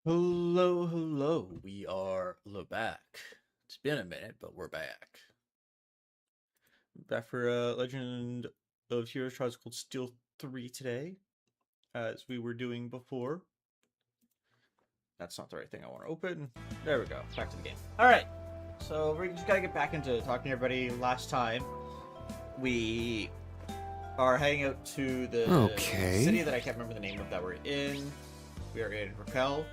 Hello, hello. We are back. It's been a minute, but we're back. Back for Legend of Heroes Trials Cold Steel 3 today, as we were doing before. That's not the right thing I want to open. There we go. Back to the game. Alright. So we just gotta get back into talking to everybody. Last time, we are heading out to the city that I can't remember the name of that we're in. We are in Raquel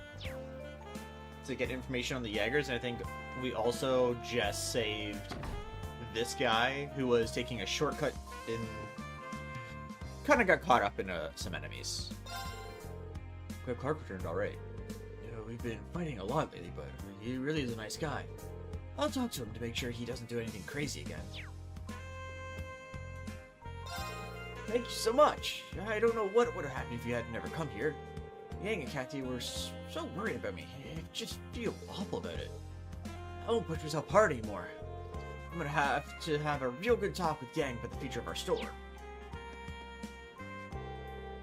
to get information on the Jaegers, and I think we also just saved this guy who was taking a shortcut in... kind of got caught up in some enemies. Clark returned alright. You know, we've been fighting a lot lately, but he really is a nice guy. I'll talk to him to make sure he doesn't do anything crazy again. Thank you so much. I don't know what would have happened if you had never come here. Yang and Kathy were so worried about me. I just feel awful about it. I won't push myself hard anymore. I'm gonna have to have a real good talk with Yang about the future of our store.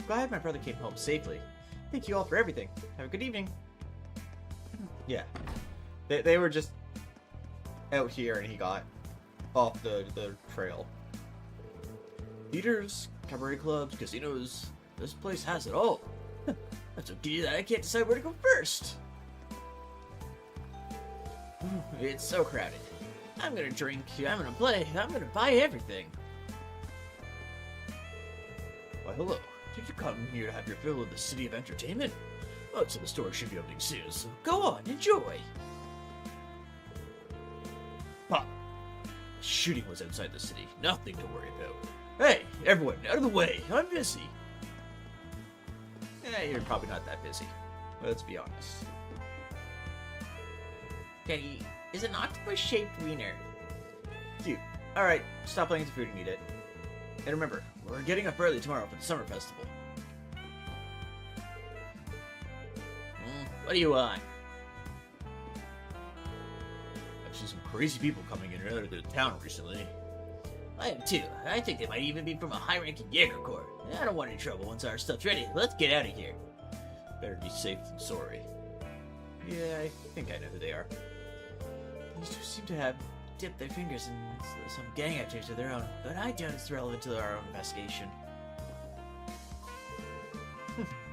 Glad my brother came home safely. Thank you all for everything. Have a good evening. Yeah. They were just out here and he got off the trail. Theaters, cabaret clubs, casinos. This place has it all. That's so giddy that I can't decide where to go first. It's so crowded. I'm gonna drink, I'm gonna play, I'm gonna buy everything. Why, hello. Did you come here to have your fill of the city of entertainment? Well, so the store should be opening soon, so go on, enjoy. Pop. Shooting was outside the city, nothing to worry about. Hey, everyone, out of the way, I'm busy. You're probably not that busy. Let's be honest. Okay, is an octopus-shaped wiener. Cute. Alright, stop playing with the food and eat it. And remember, we're getting up early tomorrow for the summer festival. What do you want? I've seen some crazy people coming in and out of the town recently. I am too. I think they might even be from a high-ranking Jaeger Corps. I don't want any trouble once our stuff's ready. Let's get out of here. Better be safe than sorry. Yeah, I think I know who they are. These two seem to have dipped their fingers in some gang activities of their own, but I doubt it's relevant to our own investigation.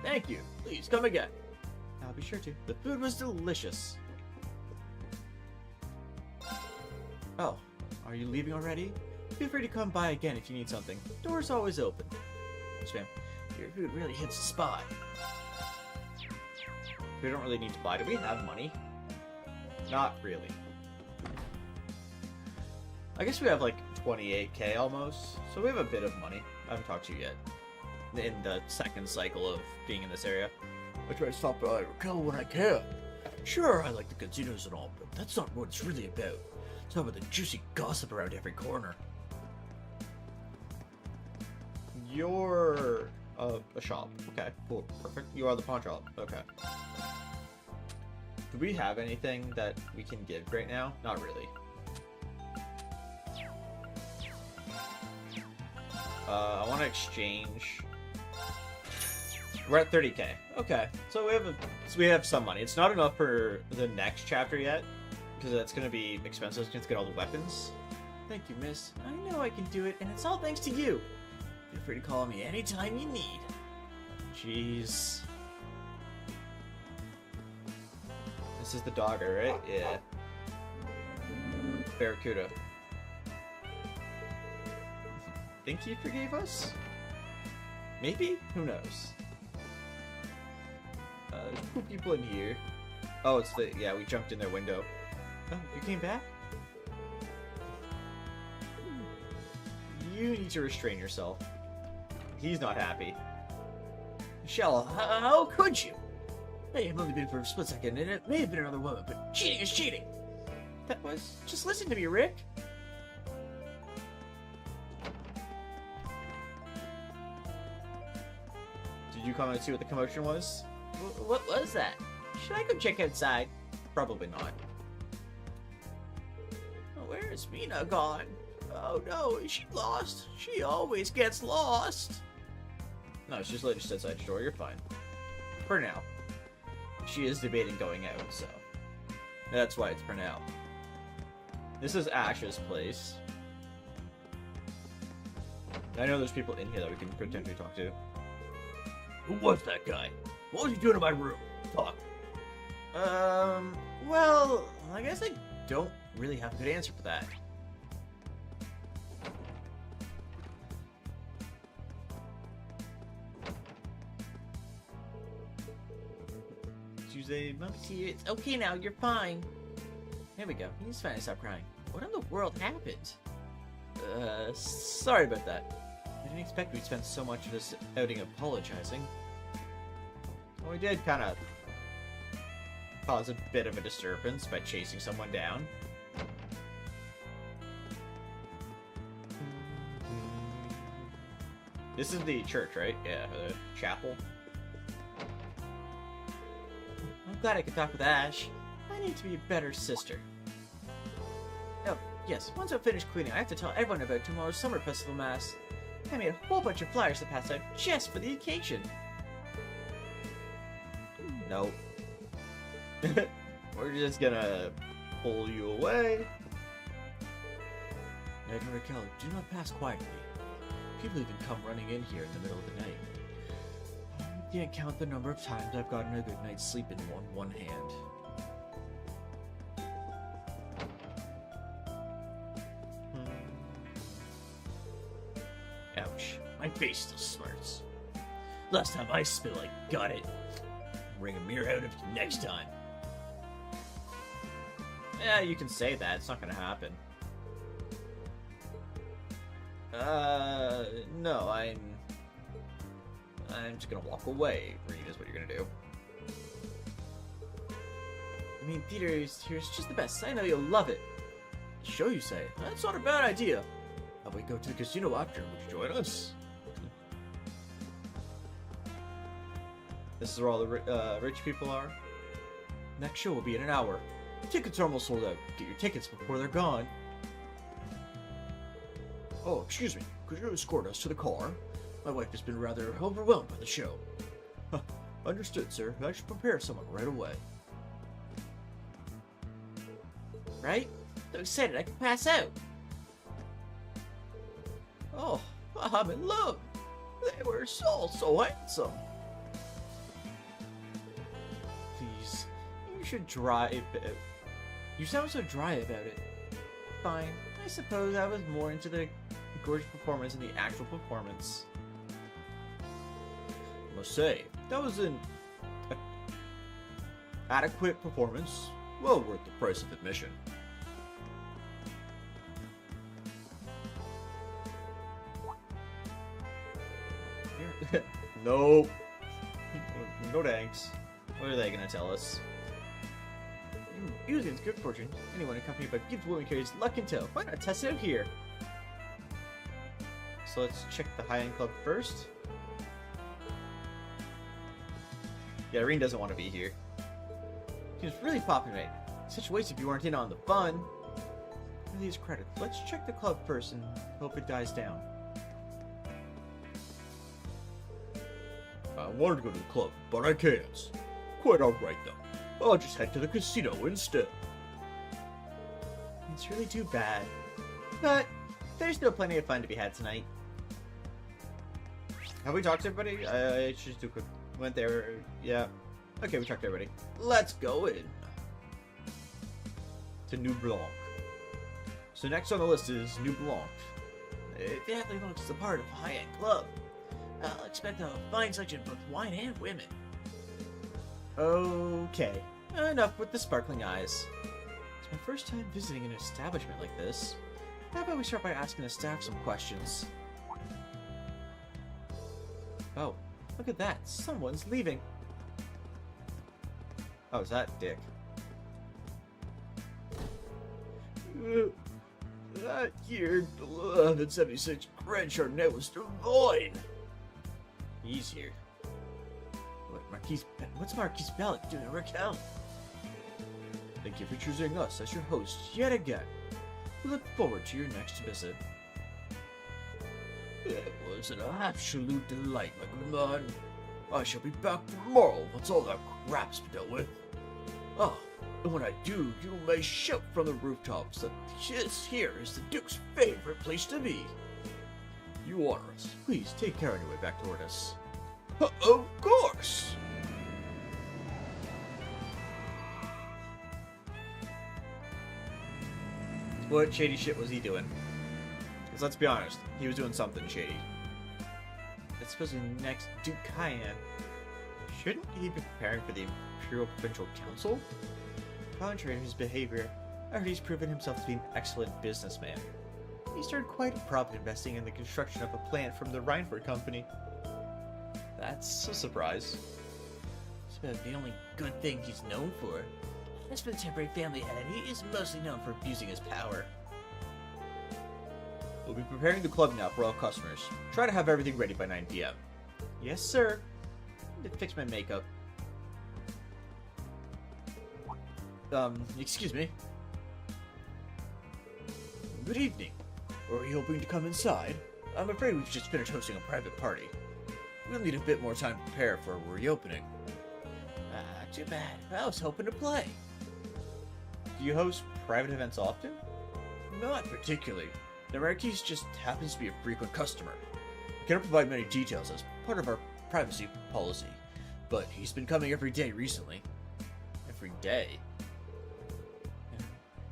Thank you. Please come again. I'll be sure to. The food was delicious. Oh, are you leaving already? Feel free to come by again if you need something. Door's always open. Spam, your food really hits the spot. We don't really need to buy. Do we have money? Not really. I guess we have like 28k almost, so we have a bit of money. I haven't talked to you yet. In the second cycle of being in this area. I try to stop by Raquel when I can. Sure, I like the casinos and all, but that's not what it's really about. It's about the juicy gossip around every corner. You're a shop. Okay, cool, perfect. You are the pawn shop. Okay. Do we have anything that we can give right now? Not really. I want to exchange. We're at 30k. Okay, so we have some money. It's not enough for the next chapter yet, because that's going to be expensive. It's going to get all the weapons. Thank you, miss. I know I can do it, and it's all thanks to you. Feel free to call me anytime you need. Jeez. This is the dogger, right? Yeah. Barracuda. Think he forgave us? Maybe? Who knows? There's cool people in here. Oh, it's the... yeah, we jumped in their window. Oh, you came back? You need to restrain yourself. He's not happy. Michelle, how could you? Hey, I've only been for a split second, and it may have been another woman, but cheating is cheating. That was... just listen to me, Rick. Did you come and see what the commotion was? What was that? Should I go check outside? Probably not. Where is Mina gone? Oh no, is she lost? She always gets lost. No, it's just outside your door. You're fine. For now. she is debating going out, so that's why it's for now. This is Ash's place. I know there's people in here that we can potentially talk to. Who was that guy? What was he doing in my room? Talk. Well, I guess I don't really have a good answer for that. Tuesday, Mommy's here. It's okay now, you're fine. There we go. He's finally stopped crying. What in the world happened? Sorry about that. I didn't expect we'd spend so much of this outing apologizing. Well, we did kind of cause a bit of a disturbance by chasing someone down. This is the church, right? Yeah, the chapel. I'm glad I could talk with Ash. I need to be a better sister. Oh, yes, once I'm finished cleaning, I have to tell everyone about tomorrow's Summer Festival Mass. I made a whole bunch of flyers to pass out just for the occasion. No. We're just gonna pull you away. Edgar Raquel, do not pass quietly. People even come running in here in the middle of the night. I can't count the number of times I've gotten a good night's sleep in one hand. Ouch. My face still smarts. Last time I spill, I got it. Bring a mirror out of it next time. Yeah, you can say that. It's not gonna happen. No, I'm just gonna walk away, Reed, is what you're gonna do. I mean, theater here's just the best. I know you'll love it. Show, you say? That's not a bad idea. How about we go to the casino after? Would you join us? This is where all the rich people are. Next show will be in an hour. Tickets are almost sold out. Get your tickets before they're gone. Oh, excuse me. Could you escort us to the car? My wife has been rather overwhelmed by the show. Understood, sir. I should prepare someone right away. Right? So excited I can pass out. Oh, I'm in love. They were so handsome. Please, you should drive. You sound so dry about it. Fine. I suppose I was more into the gorgeous performance than the actual performance. I must say, that was an adequate performance. Well worth the price of admission. Nope. No thanks. What are they gonna tell us? Using good fortune, anyone accompanied by beautiful women carries luck and toe. Why not test it out here? So let's check the high-end club first. Yeah, Reen doesn't want to be here. Seems really popular, mate. Such a waste if you weren't in on the fun. For these credits, let's check the club first and hope it dies down. I wanted to go to the club, but I can't. Quite alright though. I'll just head to the casino instead. It's really too bad. But there's still plenty of fun to be had tonight. Have we talked to everybody? I should do a quick... Went there... Yeah. Okay, we talked to everybody. Let's go in. To New Blanc. So next on the list is New Blanc. It definitely looks the part of a high-end club. I'll expect a fine selection of both wine and women. Okay. Enough with the sparkling eyes. It's my first time visiting an establishment like this. How about we start by asking the staff some questions? Oh, look at that. Someone's leaving. Oh, is that Dick? That year, 1176 Grand Chardonnay was divine. He's here. What's Marquise Bellic doing at Raquel? Thank you for choosing us as your host yet again. We look forward to your next visit. It was an absolute delight, my good man. I shall be back tomorrow once all that wraps dealt with. Oh, and when I do, you may shout from the rooftops that this here is the Duke's favorite place to be. You honor us. Please take care on your way back toward us. Of course! What shady shit was he doing? Because let's be honest, he was doing something shady. It's supposed to be next Duke Cayenne. Shouldn't he be preparing for the Imperial Provincial Council? Contrary to his behavior, I heard he's proven himself to be an excellent businessman. He started quite a profit investing in the construction of a plant from the Reinford Company. That's a surprise. It's about the only good thing he's known for. As for the temporary family head, he is mostly known for abusing his power. We'll be preparing the club now for all customers. Try to have everything ready by 9 p.m. Yes, sir. Need to fix my makeup. Excuse me. Good evening. Are you hoping to come inside? I'm afraid we've just finished hosting a private party. We'll need a bit more time to prepare for a reopening. Too bad. I was hoping to play. Do you host private events often? Not particularly. The Marquis just happens to be a frequent customer. I cannot provide many details as part of our privacy policy, but he's been coming every day recently. Every day?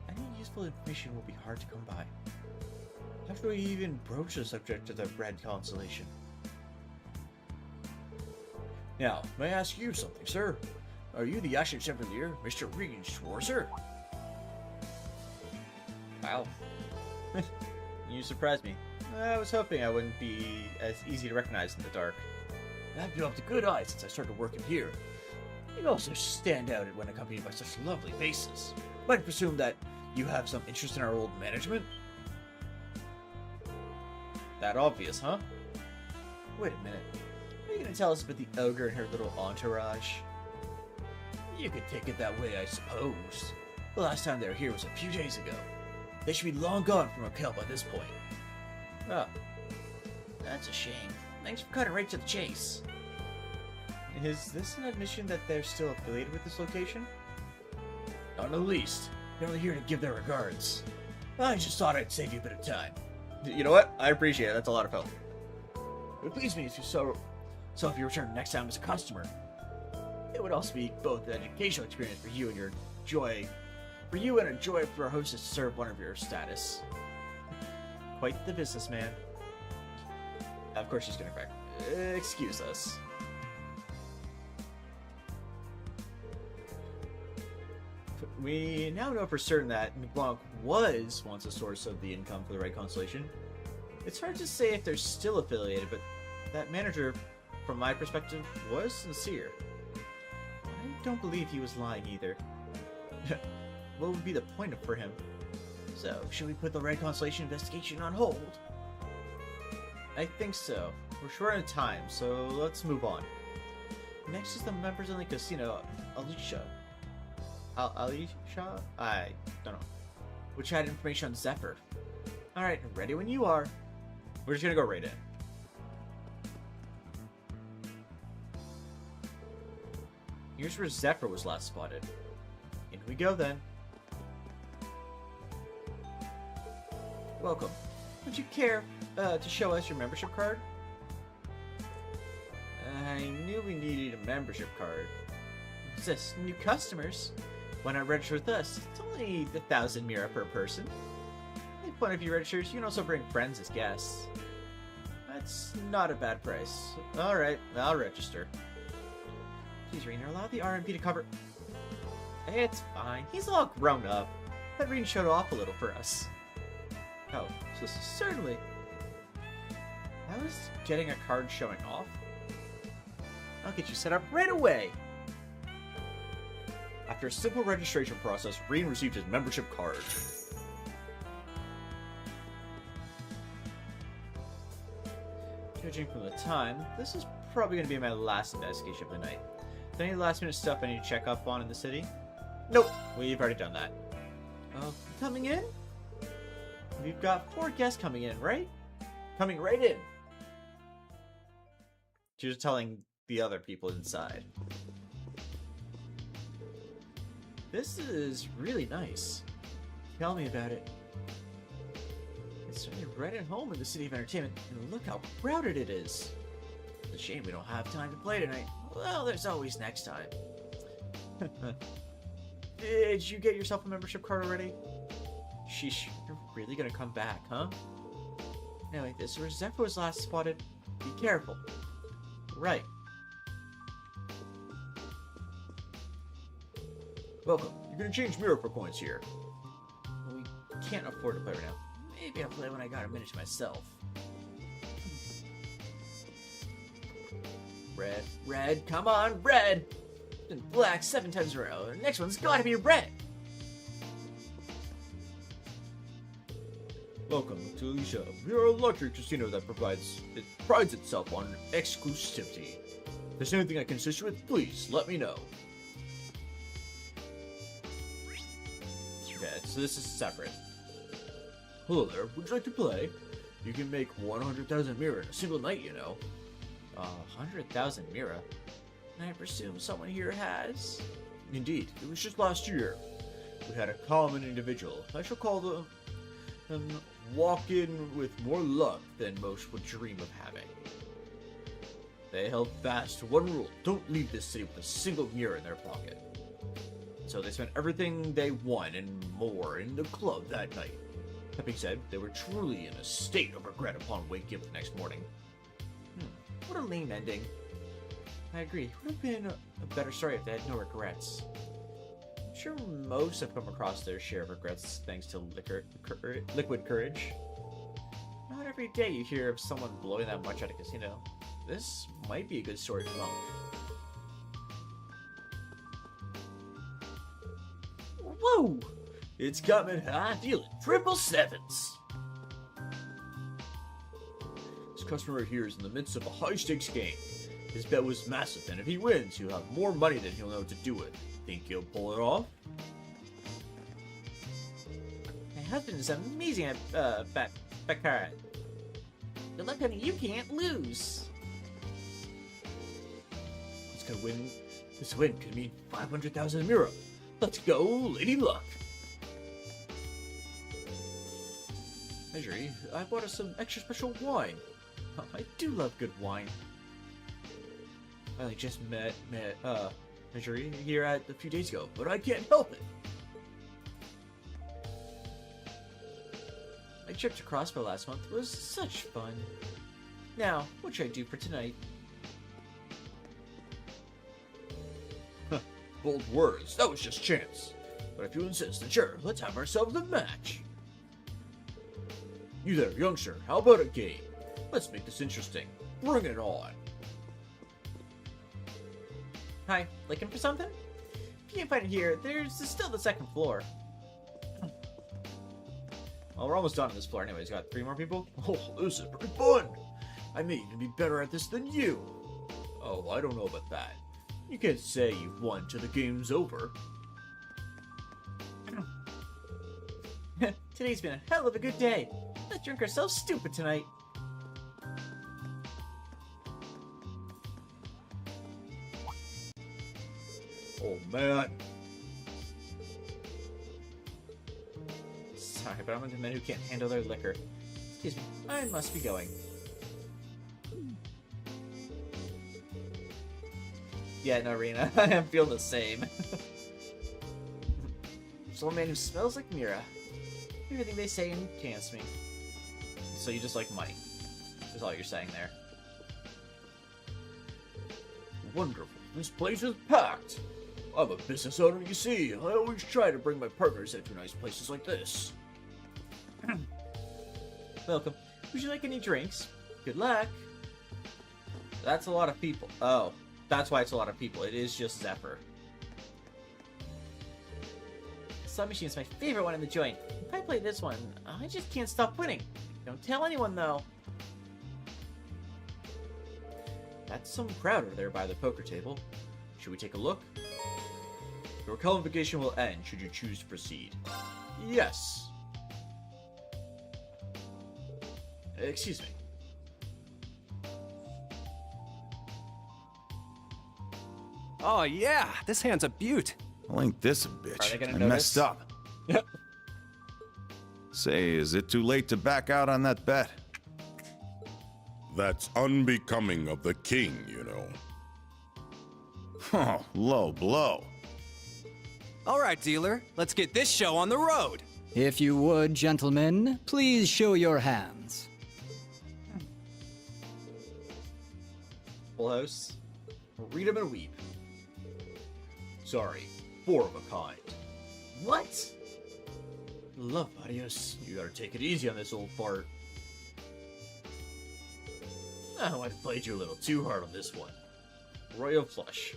Any useful information will be hard to come by. How should we even broach the subject of the Red Constellation? Now, may I ask you something, sir? Are you the Ashen Chevalier, Mr. Regan Schwarzer? Wow. You surprised me. I was hoping I wouldn't be as easy to recognize in the dark. I've developed a good eye since I started working here. You also stand out when accompanied by such lovely faces. Might presume that you have some interest in our old management? That obvious, huh? Wait a minute. Are you gonna tell us about the ogre and her little entourage? You could take it that way, I suppose. The last time they were here was a few days ago. They should be long gone from Raquel by this point. Oh. That's a shame. Thanks for cutting right to the chase. Is this an admission that they're still affiliated with this location? Not in the least. They're only here to give their regards. I just thought I'd save you a bit of time. You know what? I appreciate it. That's a lot of help. It would please me if if you return next time as a customer. It would also be both an educational experience for you and a joy for our hostess to serve one of your status. Quite the businessman. Of course she's gonna crack. Excuse us. We now know for certain that Blanc was once a source of the income for the Red Constellation. It's hard to say if they're still affiliated, but that manager, from my perspective, was sincere. I don't believe he was lying either. What would be the point for him? So, should we put the Red Constellation investigation on hold? I think so. We're short on time, so let's move on. Next is the members in the casino, Alicia. Alicia? I don't know. Which had information on Zephyr. Alright, ready when you are. We're just gonna go right in. Here's where Zephyr was last spotted. In we go then. Welcome. Would you care to show us your membership card? I knew we needed a membership card. What's this? New customers? Why not register with us? It's only 1,000 Mira per person. If one of you registers, you can also bring friends as guests. That's not a bad price. Alright, I'll register. Please, Rainer, allow the RMP to cover... It's fine. He's all grown up. That Rain showed off a little for us. Oh, so certainly. How is getting a card showing off? I'll get you set up right away. After a simple registration process, Reen received his membership card. Judging from the time, this is probably going to be my last investigation of the night. Is there any last minute stuff I need to check up on in the city? Nope, we've already done that. Coming in? We've got 4 guests coming in, right? Coming right in. She was telling the other people inside. This is really nice. Tell me about it. It's certainly right at home in the City of Entertainment, and look how crowded it is. It's a shame we don't have time to play tonight. Well, there's always next time. Did you get yourself a membership card already? Sheesh, you're really gonna come back, huh? Anyway, this is where Zephyr was last spotted. Be careful. Right. Welcome. You're gonna change mirror for coins here. Well, we can't afford to play right now. Maybe I'll play when I got a minute to myself. Red, red, come on, red! Been black 7 times in a row. The next one's gotta be red! Welcome to Alicia. We are a luxury casino that prides itself on exclusivity. If there's anything I can assist you with, please let me know. Okay, so this is separate. Hello there, would you like to play? You can make 100,000 mirror in a single night, you know. 100,000 mirror? I presume someone here has? Indeed, it was just last year. We had a common individual. I shall call them walk in with more luck than most would dream of having. They held fast to one rule: don't leave this city with a single mirror in their pocket. So they spent everything they won and more in the club that night. That being said, they were truly in a state of regret upon waking up the next morning. What a lame ending. I agree. It would have been a better story if they had no regrets. I'm sure most have come across their share of regrets thanks to liquid courage. Not every day you hear of someone blowing that much at a casino. This might be a good story for Monk. Whoa! It's coming high, dealing 777s! This customer here is in the midst of a high-stakes game. His bet was massive, and if he wins, he'll have more money than he'll know to do with. Think he'll pull it off? My husband is amazing at baccarat. Good luck, honey. You can't lose. Let's go win. This win could mean 500,000 mirror. Let's go, Lady Luck. Measury, I bought us some extra special wine. I do love good wine. I only just met Measury here a few days ago, but I can't help it. My trip to Crossbow last month was such fun. Now, what should I do for tonight? Bold words, that was just chance. But if you insist, then sure, let's have ourselves a match. You there, youngster, how about a game? Let's make this interesting. Bring it on. Hi, looking for something? If you can't find it here, there's still the second floor. Well, we're almost done on this floor anyways. Got 3 more people? Oh, this is pretty fun. I may even be better at this than you. Oh, I don't know about that. You can't say you've won till the game's over. Today's been a hell of a good day. Let's drink ourselves stupid tonight. Oh, man. Sorry, but I'm into men who can't handle their liquor. Excuse me, I must be going. Yeah, no, Rena, I am feeling the same. There's a man who smells like Mira. Everything they say enchants me. So you just like money. That's all you're saying there. Wonderful. This place is packed. I'm a business owner, you see. I always try to bring my partners into nice places like this. Welcome. Would you like any drinks? Good luck. That's a lot of people. Oh, that's why it's a lot of people. It is just Zephyr. Slot machine is my favorite one in the joint. If I play this one, I just can't stop winning. Don't tell anyone, though. That's some crowd over there by the poker table. Should we take a look? Your qualification will end should you choose to proceed. Yes. Excuse me. Oh yeah, this hand's a beaut. Well, ain't this a Are they bitch? gonna I notice? messed up. Say, is it too late to back out on that bet? That's unbecoming of the king, you know. Oh, low blow. All right, dealer, let's get this show on the road. If you would, gentlemen, please show your hands. Full House. Read 'em and weep. Sorry, 4 of a kind. What? Love, adios. You gotta take it easy on this old fart. Oh, I played you a little too hard on this one. Royal Flush.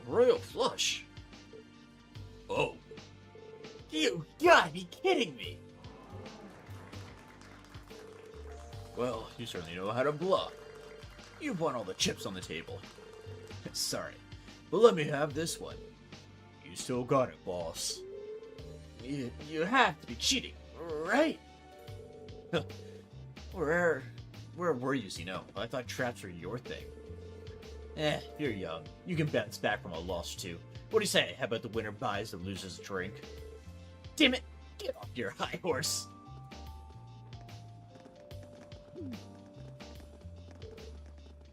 Royal Flush? Oh. You gotta be kidding me! Well, you certainly know how to bluff. You've won all the chips on the table. Sorry, but let me have this one. You still got it, boss. You have to be cheating, right? Where were you, Zeno? I thought traps were your thing. You're young. You can bounce back from a loss or two. What do you say? How about the winner buys the loser's drink? Damn it! Get off your high horse!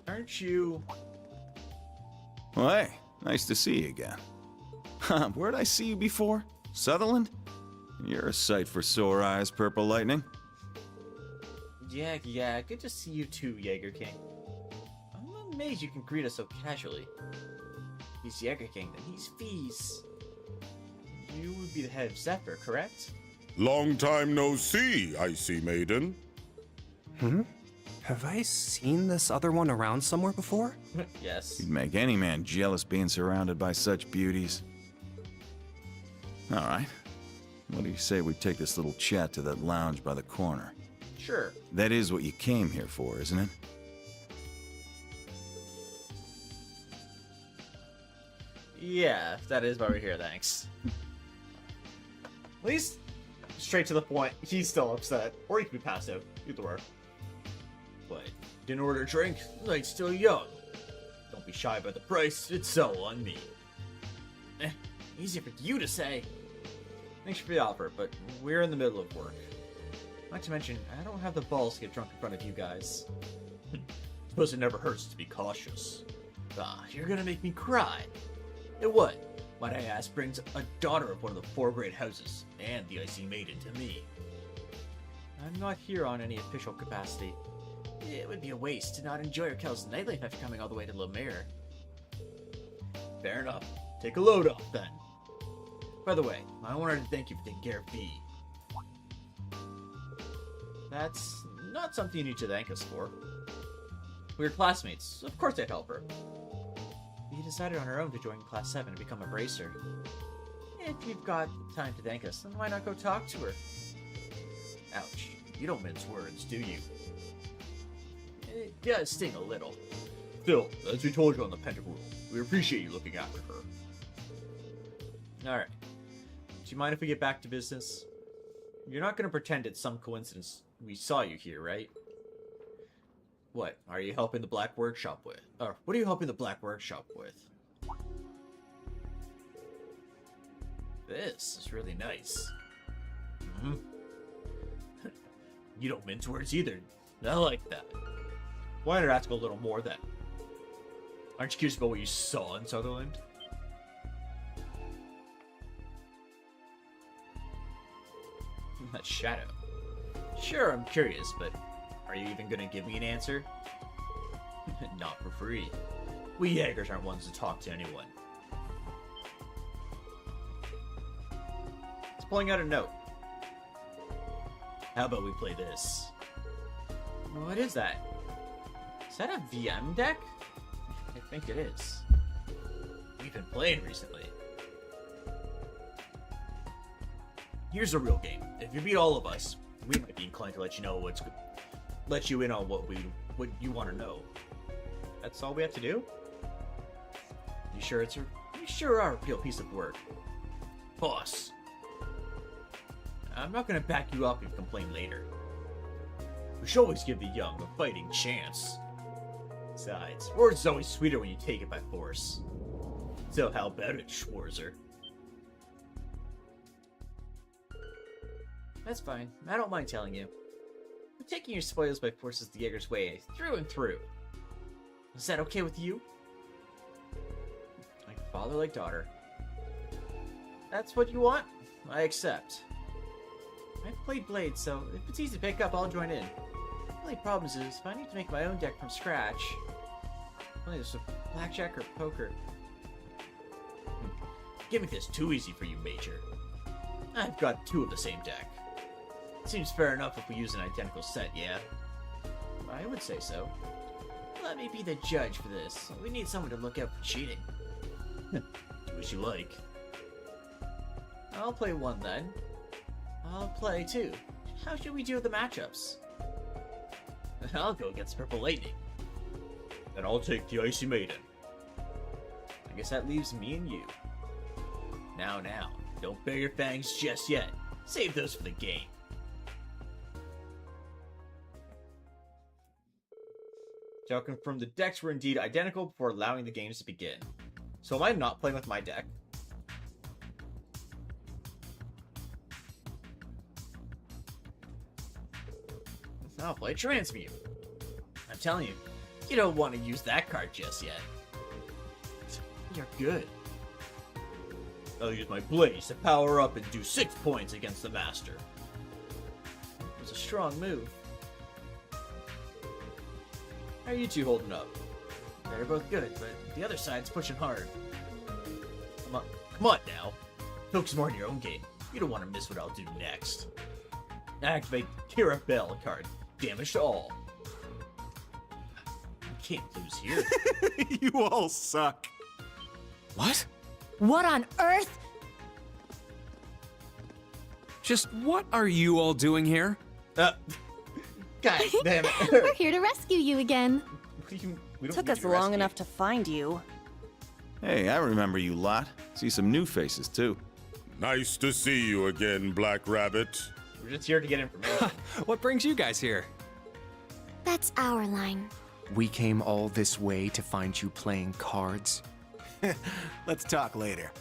Aren't you... Well, hey, nice to see you again. Where'd I see you before? Sutherland? You're a sight for sore eyes, Purple Lightning. Yeah, good to see you too, Jaeger King. I'm amazed you can greet us so casually. He's Jaeger King, then he's Fees. You would be the head of Zephyr, correct? Long time no see, icy maiden. Have I seen this other one around somewhere before? Yes. You'd make any man jealous being surrounded by such beauties. All right. What do you say we take this little chat to that lounge by the corner? Sure. That is what you came here for, isn't it? Yeah, that is why we're here, thanks. At least, straight to the point, he's still upset. Or he can be passive. Either way. What? Didn't order a drink? The night's still young. Don't be shy about the price, it's so on me. Easy for you to say. Thanks for the offer, but we're in the middle of work. Not to mention, I don't have the balls to get drunk in front of you guys. Suppose it never hurts to be cautious. You're gonna make me cry. And what, might I ask, brings a daughter of one of the 4 great houses and the Icy Maiden to me? I'm not here on any official capacity. It would be a waste to not enjoy Raquel's nightlife after coming all the way to Lemire. Fair enough. Take a load off, then. By the way, I wanted to thank you for taking care of B. That's not something you need to thank us for. We were classmates. Of course I'd help her. We decided on our own to join Class 7 and become a bracer. If you've got time to thank us, then why not go talk to her? Ouch. You don't mince words, do you? It does sting a little. Still, as we told you on the Pentacle Rule, we appreciate you looking after her. Alright. Do you mind if we get back to business? You're not going to pretend it's some coincidence we saw you here, right? What are you helping the Black Workshop with? Or what are you helping the Black Workshop with? This is really nice. You don't mince words either. I like that. Why not ask a little more then? Aren't you curious about what you saw in Sutherland? That shadow. Sure, I'm curious, but are you even gonna give me an answer? Not for free. We Jaegers aren't ones to talk to anyone. It's pulling out a note. How about we play this? What is that? Is that a VM deck? I think it is. We've been playing recently. Here's a real game. If you beat all of us, we might be inclined to let you know let you in on what you want to know. That's all we have to do? You sure are a real piece of work. Boss. I'm not gonna back you up if you complain later. We should always give the young a fighting chance. Besides, words is always sweeter when you take it by force. So how about it, Schwarzer? That's fine. I don't mind telling you. But taking your spoils by force is the Jaeger's way, through and through. Is that okay with you? Like father, like daughter. That's what you want? I accept. I've played Blade, so if it's easy to pick up, I'll join in. The only problem is if I need to make my own deck from scratch, only there's a blackjack or poker. Give me this too easy for you, Major. I've got 2 of the same deck. Seems fair enough if we use an identical set, yeah? I would say so. Let me be the judge for this. We need someone to look out for cheating. Do as you like. I'll play 1 then. I'll play 2. How should we do with the matchups? I'll go against Purple Lightning. And I'll take the Icy Maiden. I guess that leaves me and you. Now, don't bare your fangs just yet. Save those for the game. Shall confirm the decks were indeed identical before allowing the games to begin. So am I not playing with my deck? I'll play Transmute. I'm telling you, you don't want to use that card just yet. You're good. I'll use my Blaze to power up and do 6 points against the Master. It was a strong move. How are you two holding up? They're both good, but the other side's pushing hard. Come on now. Focus more on your own game. You don't want to miss what I'll do next. Activate Kira Bell card. Damage to all. I can't lose here. You all suck. What? What on earth? Just what are you all doing here? God damn it. We're here to rescue you again. We don't Took need us your long rescue. enough to find you. Hey, I remember you lot. See some new faces, too. Nice to see you again, Black Rabbit. We're just here to get information. What brings you guys here? That's our line. We came all this way to find you playing cards. Let's talk later.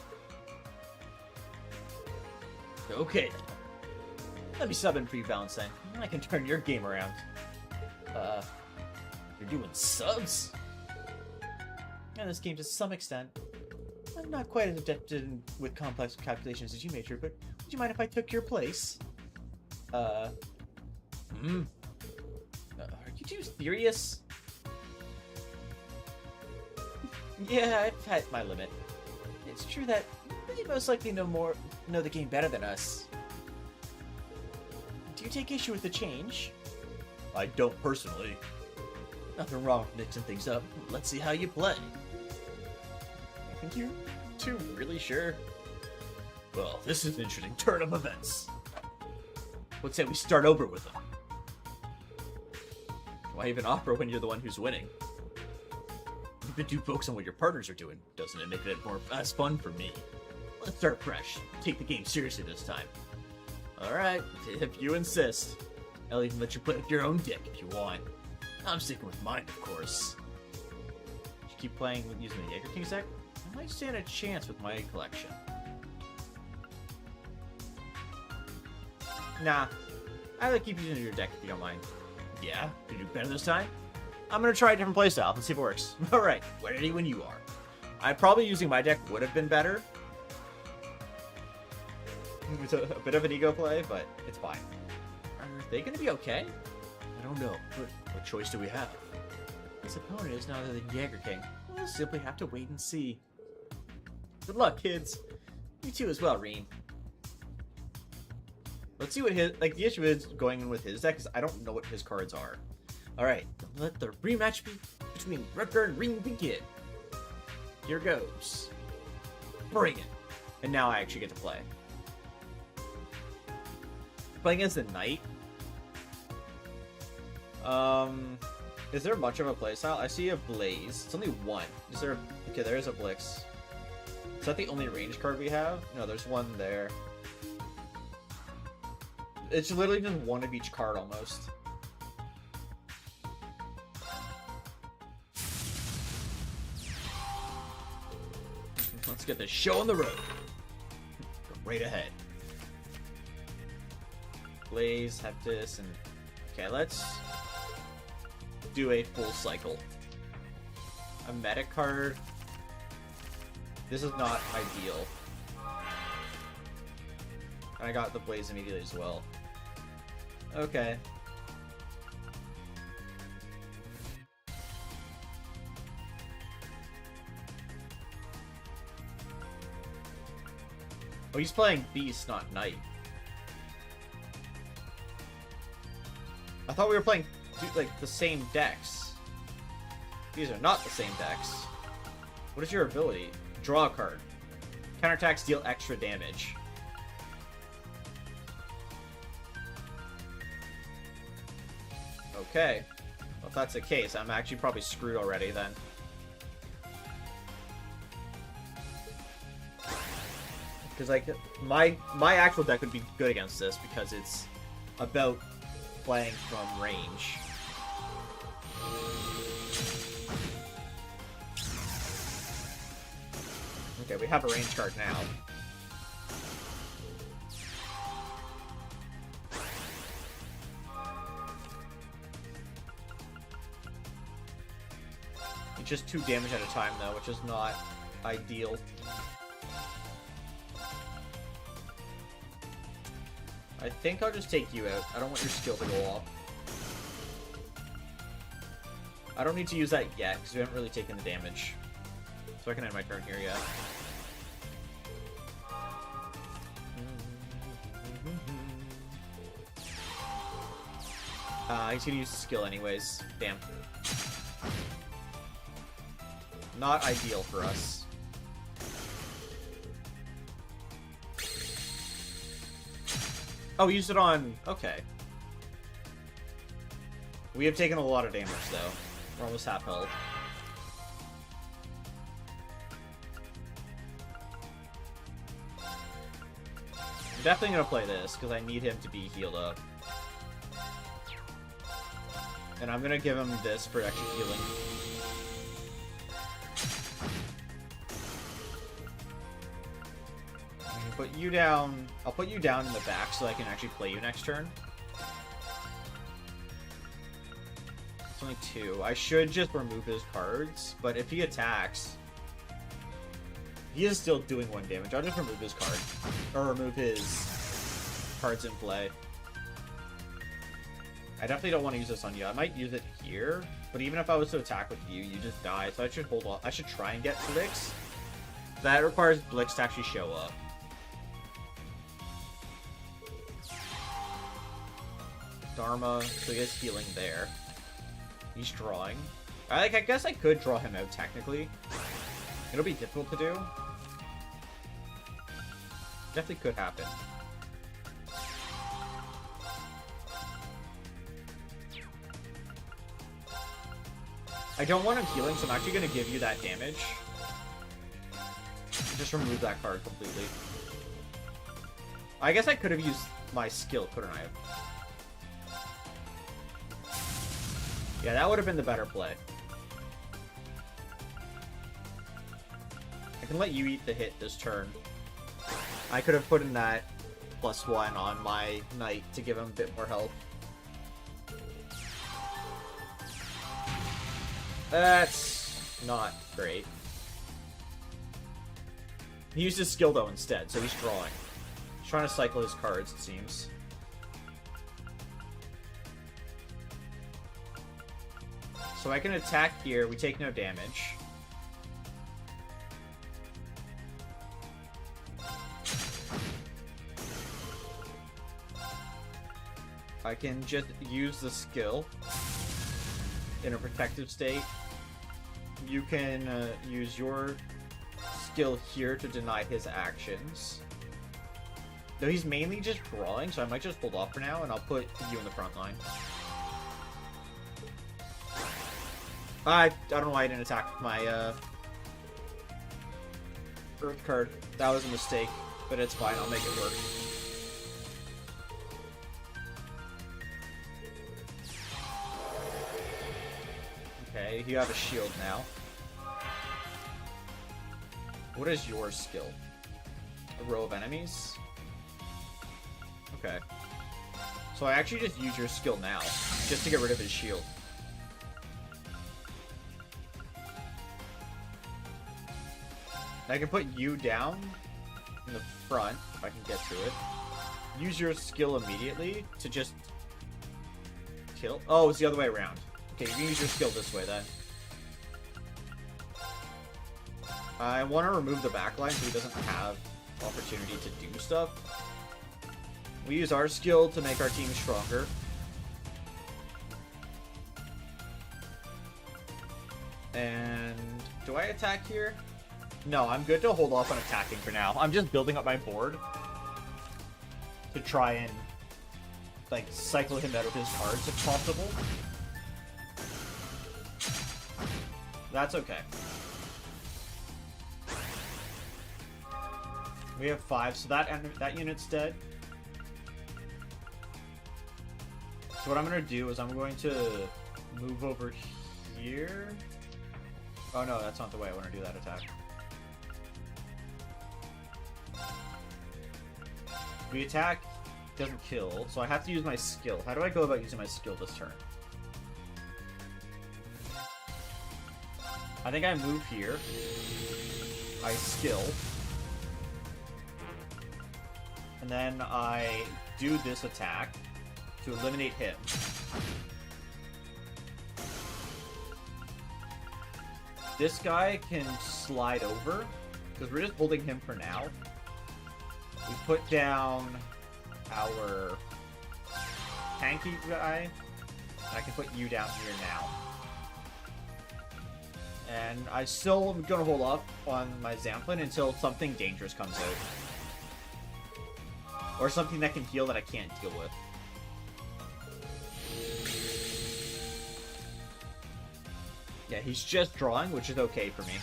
Okay then. Let me sub in for you, Valentine. I can turn your game around. You're doing subs? Yeah, this game to some extent. I'm not quite as adept with complex calculations as you, Major, but would you mind if I took your place? Are you too serious? Yeah, I've had my limit. It's true that you most likely know the game better than us. Do you take issue with the change? I don't personally. Nothing wrong with mixing things up. Let's see how you play. You two really sure? Well, this is an interesting turn of events. Let's say we start over with them. Why even offer when you're the one who's winning? You've been too focused on what your partners are doing. Doesn't it make it more as fun for me? Let's start fresh. Take the game seriously this time. Alright, if you insist. I'll even let you play with your own deck if you want. I'm sticking with mine, of course. If you keep playing using the Jaeger King's deck, I might stand a chance with my collection. Nah, I like keep using your deck if you don't mind. Yeah, you do better this time? I'm gonna try a different playstyle and see if it works. Alright, ready when you are. Probably using my deck would have been better. It's a bit of an ego play, but it's fine. Are they gonna be okay? I don't know. What choice do we have? This opponent is none other than Jaeger King. We'll simply have to wait and see. Good luck, kids. You too as well, Reem. Let's see what his... Like, the issue is going in with his deck is I don't know what his cards are. Alright, let the rematch between Rutger and Reem begin. Here goes. Bring it. And now I actually get to play. Playing as the Knight. Is there much of a playstyle? I see a Blaze. It's only one. Is there... Okay, there is a Blix. Is that the only range card we have? No, there's one there. It's literally just one of each card, almost. get the show on the road. Right ahead. Blaze, Heptus, and... Okay, let's do a full cycle. A meta card. This is not ideal. And I got the Blaze immediately as well. Okay. Oh, he's playing Beast, not Knight. I thought we were playing, like, the same decks. These are not the same decks. What is your ability? Draw a card. Counterattacks deal extra damage. Okay. Well, if that's the case, I'm actually probably screwed already then. Because, like, my actual deck would be good against this because it's about playing from range. Okay, we have a range card now. It's just 2 damage at a time, though, which is not ideal. I think I'll just take you out. I don't want your skill to go off. I don't need to use that yet, because we haven't really taken the damage. So I can end my turn here yet. He's gonna use the skill anyways. Damn. Not ideal for us. Oh, use it on... Okay. We have taken a lot of damage, though. We're almost half health. I'm definitely gonna play this, because I need him to be healed up. And I'm gonna give him this for extra healing. Put you down. I'll put you down in the back so I can actually play you next turn. It's only 2. I should just remove his cards, but if he attacks, he is still doing 1 damage. I'll just remove his card. Or remove his cards in play. I definitely don't want to use this on you. I might use it here, but even if I was to attack with you, you just die. So I should hold on. I should try and get Blix. That requires Blix to actually show up. Dharma, so he has healing there. He's drawing. I guess I could draw him out technically. It'll be difficult to do. Definitely could happen. I don't want him healing, so I'm actually going to give you that damage. Just remove that card completely. I guess I could have used my skill, couldn't I have? Yeah, that would have been the better play. I can let you eat the hit this turn. I could have put in that +1 on my knight to give him a bit more health. That's not great. He used his skill though instead, so he's drawing. He's trying to cycle his cards, it seems. So I can attack here, we take no damage. I can just use the skill in a protective state. You can use your skill here to deny his actions. Though he's mainly just drawing, so I might just hold off for now, and I'll put you in the front line. I don't know why I didn't attack my Earth card. That was a mistake, but it's fine. I'll make it work. Okay, you have a shield now. What is your skill? A row of enemies? Okay. So I actually just use your skill now, just to get rid of his shield. I can put you down in the front, if I can get to it. Use your skill immediately to just kill. Oh, it's the other way around. Okay, you can use your skill this way then. I want to remove the backline so he doesn't have opportunity to do stuff. We use our skill to make our team stronger. And do I attack here? No, I'm good to hold off on attacking for now. I'm just building up my board to try and like cycle him out of his cards if possible. That's okay. We have 5, so that unit's dead. So what I'm gonna do is I'm going to move over here. Oh no, that's not the way I want to do that attack. We attack, doesn't kill, so I have to use my skill. How do I go about using my skill this turn? I think I move here. I skill. And then I do this attack to eliminate him. This guy can slide over, because we're just holding him for now. We put down our tanky guy, and I can put you down here now. And I still am going to hold off on my Zamplin until something dangerous comes out. Or something that can heal that I can't deal with. Yeah, he's just drawing, which is okay for me.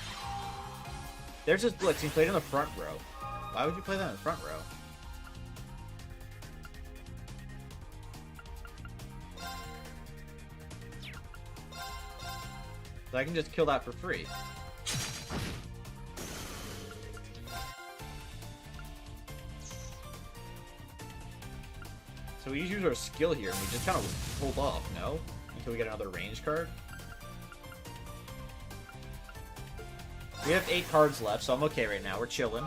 There's his Blitz. He played in the front row. Why would you play that in the front row? So I can just kill that for free. So we use our skill here, and we just kind of hold off, no? Until we get another range card. We have 8 cards left, so I'm okay right now. We're chilling.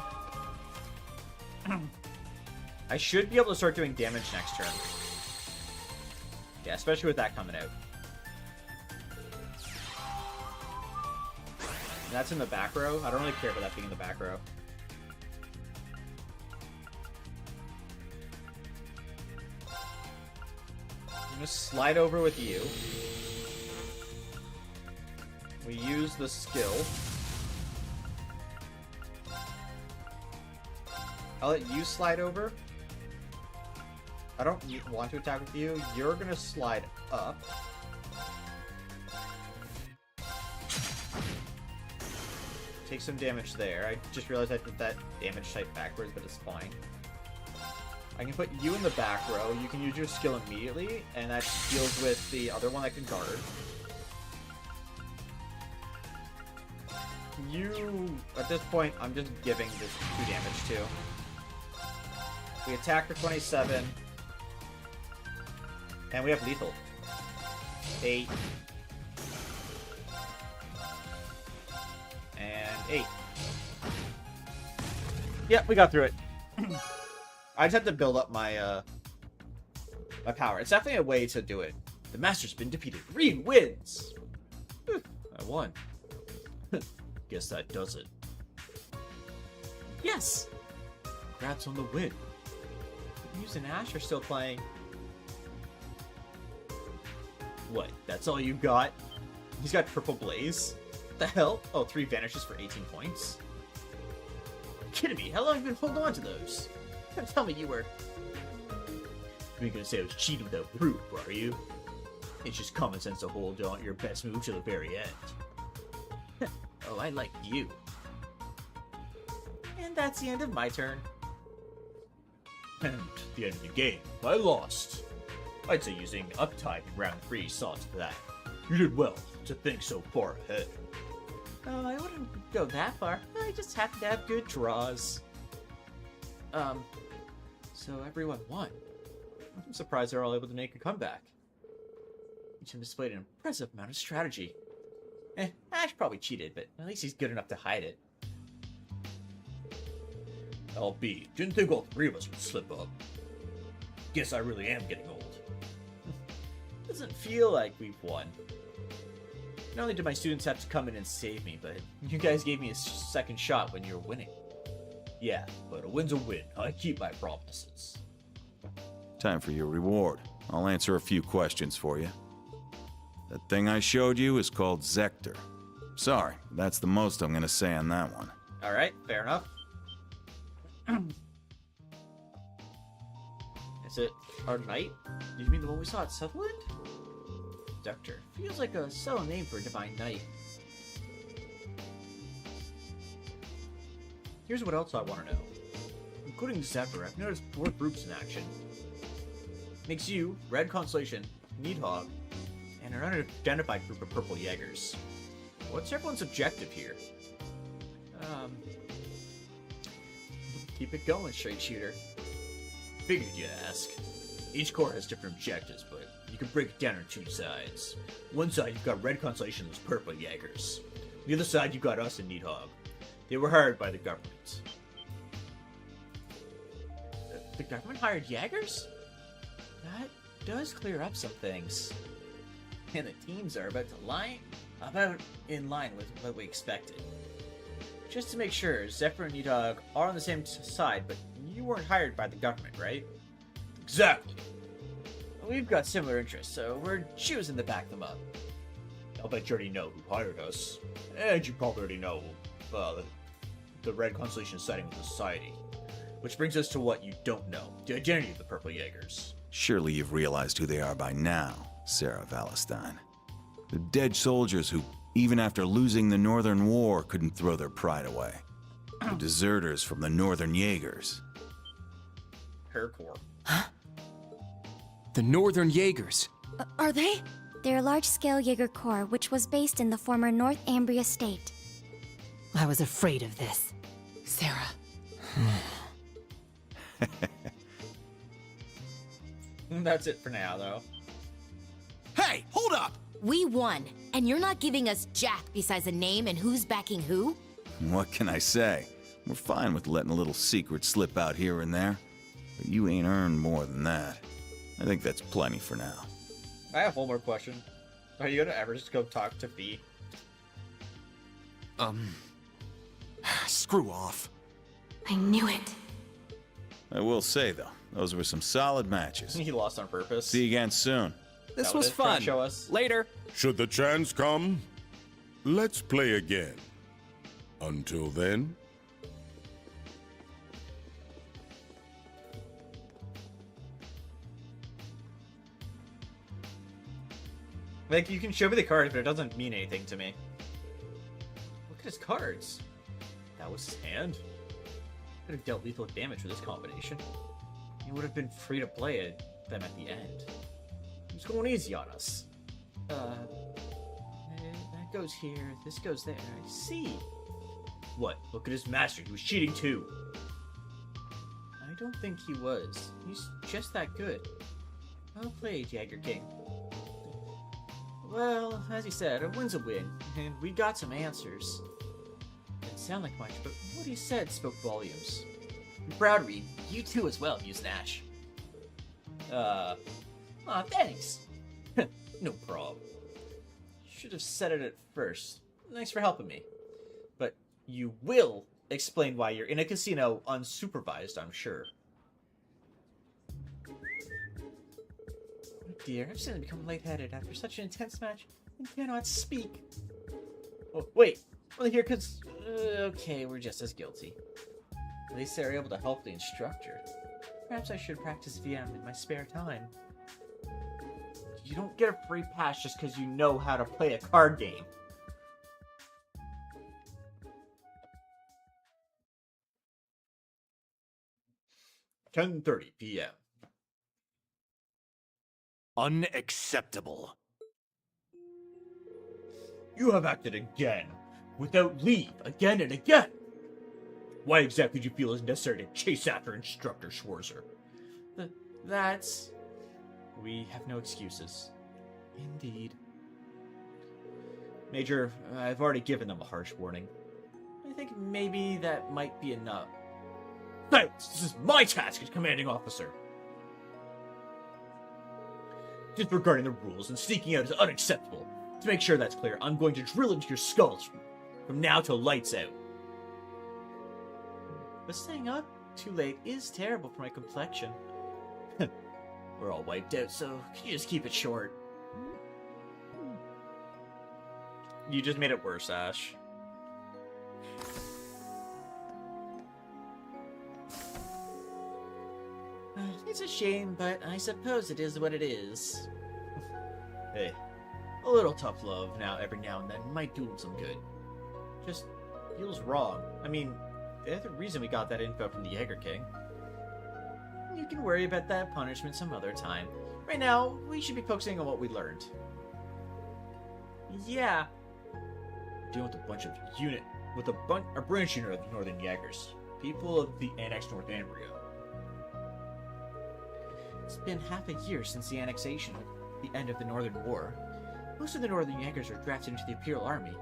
I should be able to start doing damage next turn. Yeah, especially with that coming out. And that's in the back row. I don't really care about that being in the back row. I'm gonna slide over with you. We use the skill. I'll let you slide over. I don't want to attack with you. You're gonna slide up. Take some damage there. I just realized I did that damage type backwards, but it's fine. I can put you in the back row. You can use your skill immediately, and that deals with the other one that can guard. You, at this point, I'm just giving this 2 damage to. We attack for 27. And we have lethal. 8. And 8. Yep, we got through it. I just have to build up my my power. It's definitely a way to do it. The master's been defeated. Reed wins! I won. Guess that does it. Yes! Congrats on the win. Muse and Ash are still playing. What? That's all you got? He's got triple blaze? What the hell? Oh, 3 vanishes for 18 points? Kidding me? How long have you been holding on to those? Don't tell me you were... You ain't gonna say I was cheating with that brute, are you? It's just common sense to hold on your best move to the very end. Oh, I like you. And that's the end of my turn. And the end of the game. I lost. I'd say using Uptide in round 3 saw to that. You did well to think so far ahead. I wouldn't go that far. I just happen to have good draws. So everyone won. I'm surprised they're all able to make a comeback. Each of them displayed an impressive amount of strategy. Ash probably cheated, but at least he's good enough to hide it. LB, didn't think all three of us would slip up. Guess I really am getting old. Doesn't feel like we've won. Not only did my students have to come in and save me, but you guys gave me a second shot when you were winning. Yeah, but a win's a win. I keep my promises. Time for your reward. I'll answer a few questions for you. That thing I showed you is called Zector. Sorry, that's the most I'm gonna say on that one. Alright, fair enough. Is it our knight? You mean the one we saw at Sutherland? Zector. Feels like a subtle name for a divine knight. Here's what else I want to know. Including Zephyr, I've noticed 4 groups in action. Makes you, Red Constellation, Needhog, and an unidentified group of Purple Jaegers. What's everyone's objective here? Keep it going, straight shooter. Figured you'd ask. Each corps has different objectives, but you can break it down into 2 sides. One side you've got Red Constellation and those Purple Jaegers. The other side you've got us and Needhog. They were hired by the government. The government hired Jaegers? That does clear up some things. And the teams are about in line with what we expected. Just to make sure, Zephyr and Needhog are on the same side, but you weren't hired by the government, right? Exactly. We've got similar interests, so we're choosing to back them up. I'll bet you already know who hired us. And you probably already know, the Red Constellation is siding with the Society. Which brings us to what you don't know. The identity of the Purple Jaegers. Surely you've realized who they are by now, Sarah Valentine. The dead soldiers who, even after losing the Northern War, couldn't throw their pride away. The deserters from the Northern Jaegers. Her corps. The Northern Jaegers. Are they? They're a large-scale Jaeger Corps, which was based in the former North Ambria state. I was afraid of this. Sarah. That's it for now, though. Hey, hold up! We won, and you're not giving us jack besides a name and who's backing who? What can I say? We're fine with letting a little secret slip out here and there. But you ain't earned more than that. I think that's plenty for now. I have one more question. Are you gonna ever just go talk to Fee? Screw off. I knew it. I will say, though, those were some solid matches. He lost on purpose. See you again soon. This That was it? Trying fun. to show us? Later. Should the chance come, let's play again. Until then, Like, you can show me the cards, but it doesn't mean anything to me. Look at his cards. That was his hand. Could have dealt lethal damage with this combination. He would have been free to play them at the end. He was going easy on us. That goes here, this goes there. I see. What? Look at his master. He was cheating too. I don't think he was. He's just that good. Well played, Jaeger King. Well, as you said, a win's a win, and we got some answers. Didn't sound like much, but what he said spoke volumes. I'm proud of you. You too as well, Muse Nash. Aw, thanks. No problem. Should have said it at first. Thanks for helping me. But you will explain why you're in a casino unsupervised, I'm sure. Oh dear, I've suddenly become lightheaded after such an intense match and cannot speak. Oh, wait. Well, here, cause... okay, we're just as guilty. At least they're able to help the instructor. Perhaps I should practice VM in my spare time. You don't get a free pass just because you know how to play a card game. "10:30 p.m. Unacceptable. You have acted again. without leave again and again. Why exactly do you feel it's necessary to chase after Instructor Schwarzer? That's... We have no excuses. Indeed. Major, I've already given them a harsh warning. I think maybe that might be enough. Thanks! This is my task as commanding officer. Disregarding the rules and sneaking out is unacceptable. To make sure that's clear, I'm going to drill into your skulls from now till lights out. But staying up too late is terrible for my complexion. We're all wiped out, so can you just keep it short? You just made it worse, Ash. It's a shame, but I suppose it is what it is. Hey, a little tough love every now and then might do him some good. Just feels wrong. I mean, there's the reason we got that info from the Jaeger King. You can worry about that punishment some other time. Right now, we should be focusing on what we learned. Yeah. Dealing with a bunch of a branch unit of the Northern Jaegers, people of the annexed North Ambria. It's been half a year since the annexation at the end of the Northern War. Most of the Northern Jaegers were drafted into the Imperial Army.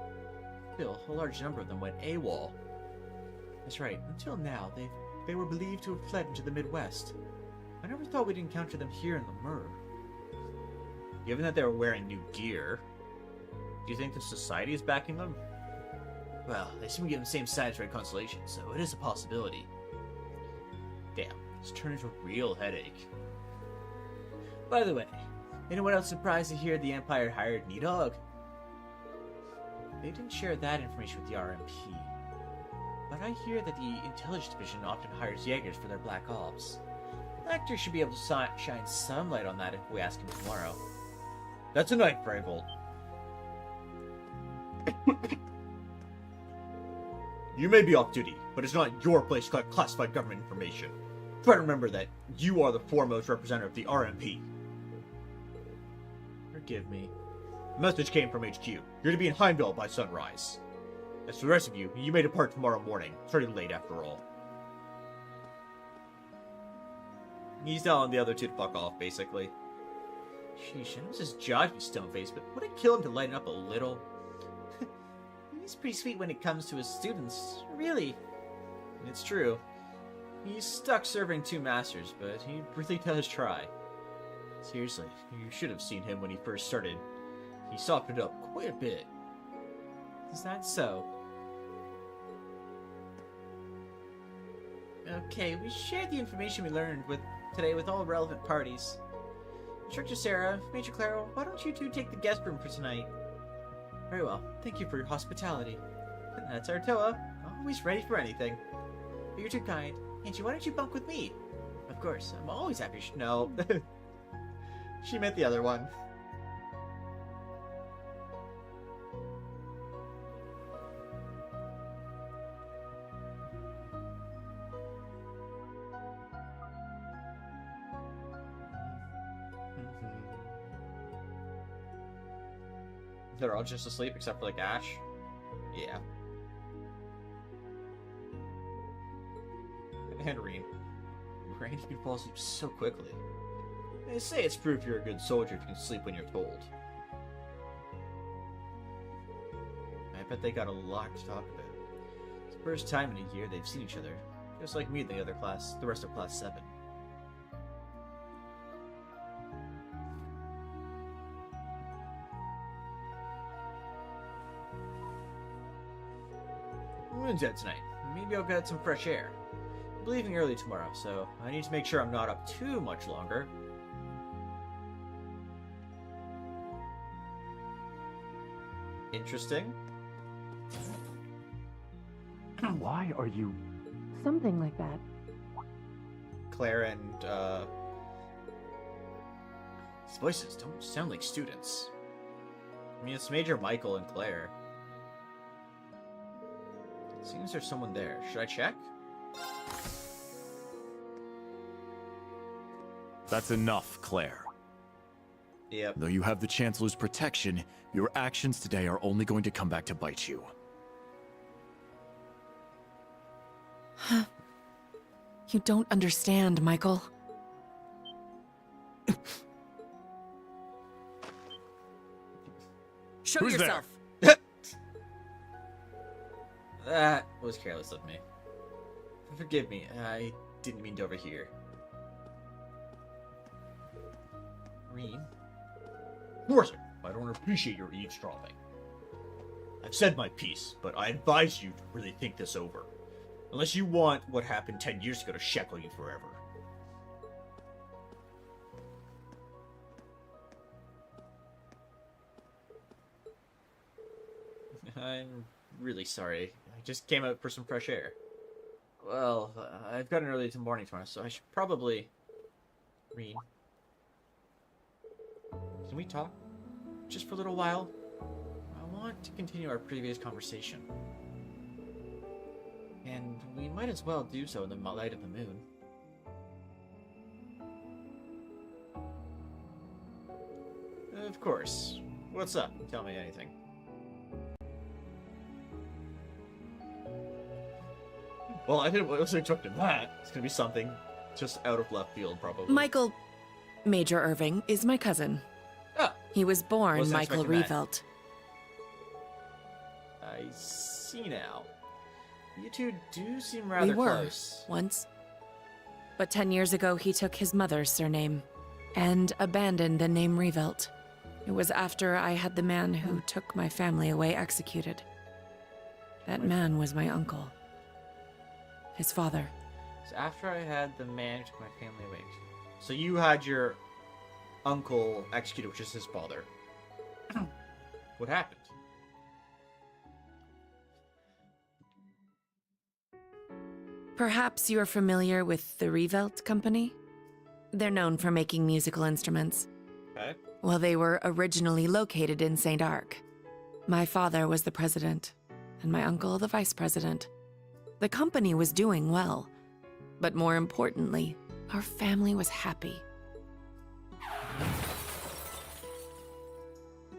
Still, a large number of them went AWOL. That's right, until now, they were believed to have fled into the Midwest. I never thought we'd encounter them here in Lemur. Given that they were wearing new gear, do you think the Society is backing them? Well, they seem to be on the same side as Red Constellation, so it is a possibility. Damn, it's turned into a real headache. By the way, anyone else surprised to hear the Empire hired Nidhogg? They didn't share that information with the RMP. But I hear that the Intelligence Division often hires Jaegers for their Black Ops. Lecter should be able to shine some light on that if we ask him tomorrow. That's a night, Braybolt. You may be off duty, but it's not your place to collect classified government information. Try to remember that you are the foremost representative of the RMP. Forgive me. The message came from HQ. You're to be in Heimdall by sunrise. As for the rest of you, you may depart tomorrow morning. It's already late after all. He's telling the other two to fuck off, basically. Sheesh, I know this is Josh with Stoneface, but would it kill him to lighten up a little? He's pretty sweet when it comes to his students, really. It's true. He's stuck serving two masters, but he really does try. Seriously, you should have seen him when he first started. He softened up quite a bit. Is that so? Okay, we shared the information we learned today with all relevant parties. Instructor Sarah, Major Claro, why don't you two take the guest room for tonight? Very well. Thank you for your hospitality. That's Artoa. Always ready for anything. But you're too kind. Angie, why don't you bunk with me? Of course, I'm always happy. No. She meant the other one. They're all just asleep except for like Ash. Yeah. And Reen. Randy can fall asleep so quickly. They say it's proof you're a good soldier if you can sleep when you're told. I bet they got a lot to talk about. It's the first time in a year they've seen each other. Just like me and the rest of Class 7. Moon's out tonight. Maybe I'll get some fresh air. I'm leaving early tomorrow, so I need to make sure I'm not up too much longer. Interesting. Why are you... Something like that. Claire and, These voices don't sound like students. I mean, it's Major Michael and Claire. Seems there's someone there. Should I check? That's enough, Claire. Yep. Though you have the Chancellor's protection, your actions today are only going to come back to bite you. You don't understand, Michael. Show Who's yourself. That was careless of me. Forgive me, I didn't mean to overhear. Rean? Of course, I don't appreciate your eavesdropping. I've said my piece, but I advise you to really think this over. Unless you want what happened 10 years ago to shackle you forever. I'm really sorry. I just came out for some fresh air. Well, I've got an early morning tomorrow, so I should probably... Rean? Can we talk? Just for a little while? I want to continue our previous conversation. And we might as well do so in the light of the moon. Of course. What's up? Tell me anything. Well, I wasn't expecting that. It's gonna be something just out of left field, probably. Michael Major Irving is my cousin. Ah, He was born Wasn't Michael expecting that. Revelt. I see now. You two do seem rather We were, close. once. But 10 years ago, he took his mother's surname and abandoned the name Revelt. It was after I had the man who took my family away executed. That man was my uncle. His father. So after I had the man who took my family away. So you had your uncle executed, which is his father. What happened? Perhaps you're familiar with the Revelt Company? They're known for making musical instruments. Okay. Well, they were originally located in St. Arc. My father was the president, and my uncle the vice president. The company was doing well, but more importantly, our family was happy.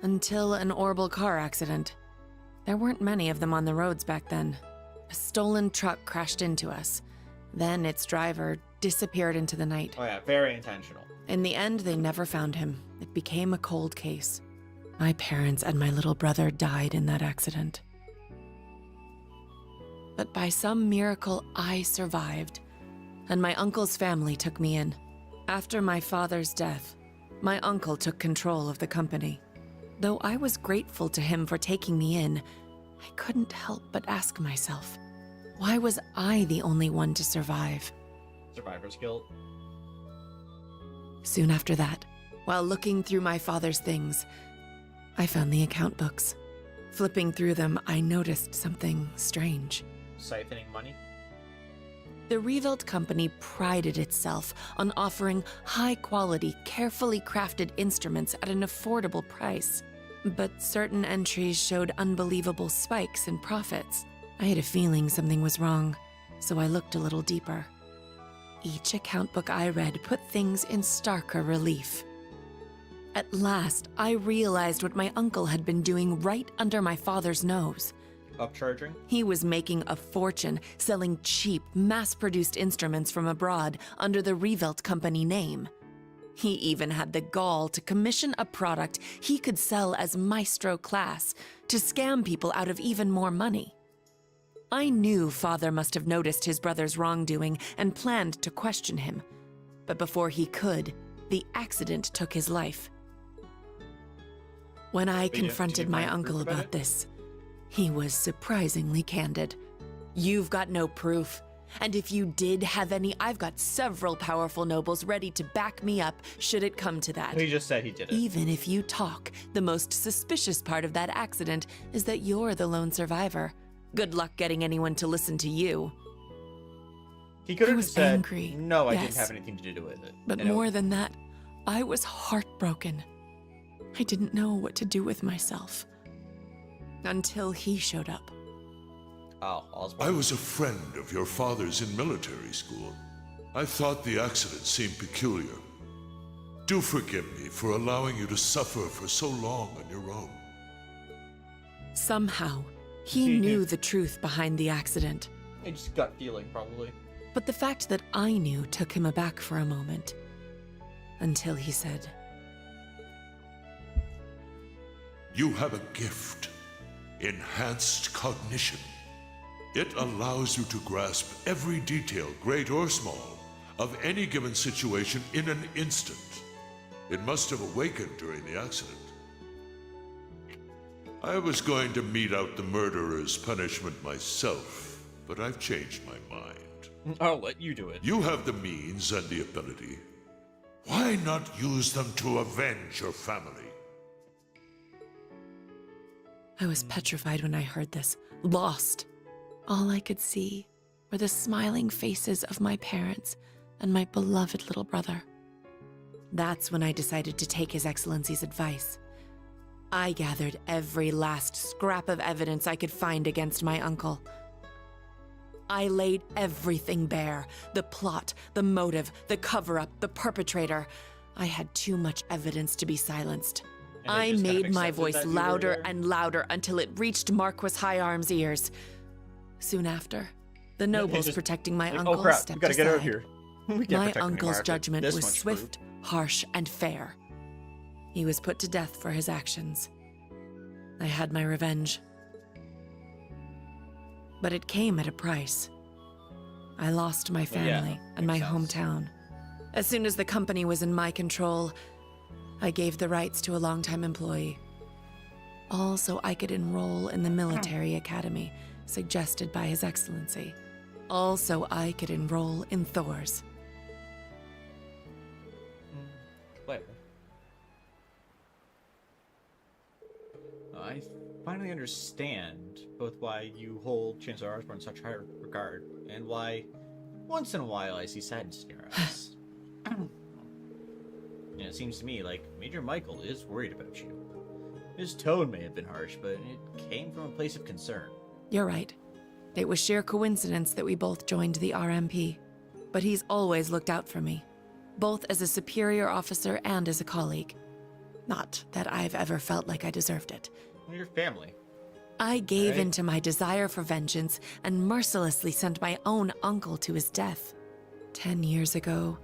Until an horrible car accident. There weren't many of them on the roads back then. A stolen truck crashed into us. Then its driver disappeared into the night. Oh yeah, very intentional. In the end, they never found him. It became a cold case. My parents and my little brother died in that accident. But by some miracle, I survived, and my uncle's family took me in. After my father's death, my uncle took control of the company. Though I was grateful to him for taking me in, I couldn't help but ask myself, why was I the only one to survive? Survivor's guilt. Soon after that, while looking through my father's things, I found the account books. Flipping through them, I noticed something strange. Siphoning money. The Revelt Company prided itself on offering high-quality, carefully crafted instruments at an affordable price. But certain entries showed unbelievable spikes in profits. I had a feeling something was wrong, so I looked a little deeper. Each account book I read put things in starker relief. At last, I realized what my uncle had been doing right under my father's nose. Upcharging. He was making a fortune selling cheap, mass-produced instruments from abroad under the Revelt Company name. He even had the gall to commission a product he could sell as Maestro class to scam people out of even more money. I knew Father must have noticed his brother's wrongdoing and planned to question him. But before he could, the accident took his life. When I confronted my uncle about this, he was surprisingly candid. You've got no proof. And if you did have any, I've got several powerful nobles ready to back me up should it come to that. He just said he did it. Even if you talk, the most suspicious part of that accident is that you're the lone survivor. Good luck getting anyone to listen to you. He could I have was said, angry, no, I didn't yes. have anything to do with it. But And it- more than that, I was heartbroken. I didn't know what to do with myself. Until he showed up. Oh, Osborne. I was a friend of your father's in military school. I thought the accident seemed peculiar. Do forgive me for allowing you to suffer for so long on your own. Somehow, he knew the truth behind the accident. I just gut feeling, probably. But the fact that I knew took him aback for a moment. Until he said, You have a gift. Enhanced cognition. It allows you to grasp every detail, great or small, of any given situation in an instant. It must have awakened during the accident. I was going to mete out the murderer's punishment myself, but I've changed my mind. I'll let you do it. You have the means and the ability. Why not use them to avenge your family? I was petrified when I heard this, lost. All I could see were the smiling faces of my parents and my beloved little brother. That's when I decided to take His Excellency's advice. I gathered every last scrap of evidence I could find against my uncle. I laid everything bare, the plot, the motive, the cover-up, the perpetrator. I had too much evidence to be silenced. I made my voice louder and louder until it reached Marquis Higharm's ears. Soon after, the nobles protecting my uncle stepped aside. Get out of here. My uncle's judgment was swift, harsh, and fair. He was put to death for his actions. I had my revenge. But it came at a price. I lost my family and my hometown. As soon as the company was in my control, I gave the rights to a longtime employee. All so I could enroll in the military academy suggested by His Excellency. All so I could enroll in Thor's. Wait. I finally understand both why you hold Chancellor Osborne in such high regard, and why, once in a while, I see sadness in your eyes. And it seems to me like Major Michael is worried about you. His tone may have been harsh, but it came from a place of concern. You're right. It was sheer coincidence that we both joined the RMP. But he's always looked out for me, both as a superior officer and as a colleague. Not that I've ever felt like I deserved it. Your family. I gave in to my desire for vengeance and mercilessly sent my own uncle to his death. 10 years ago,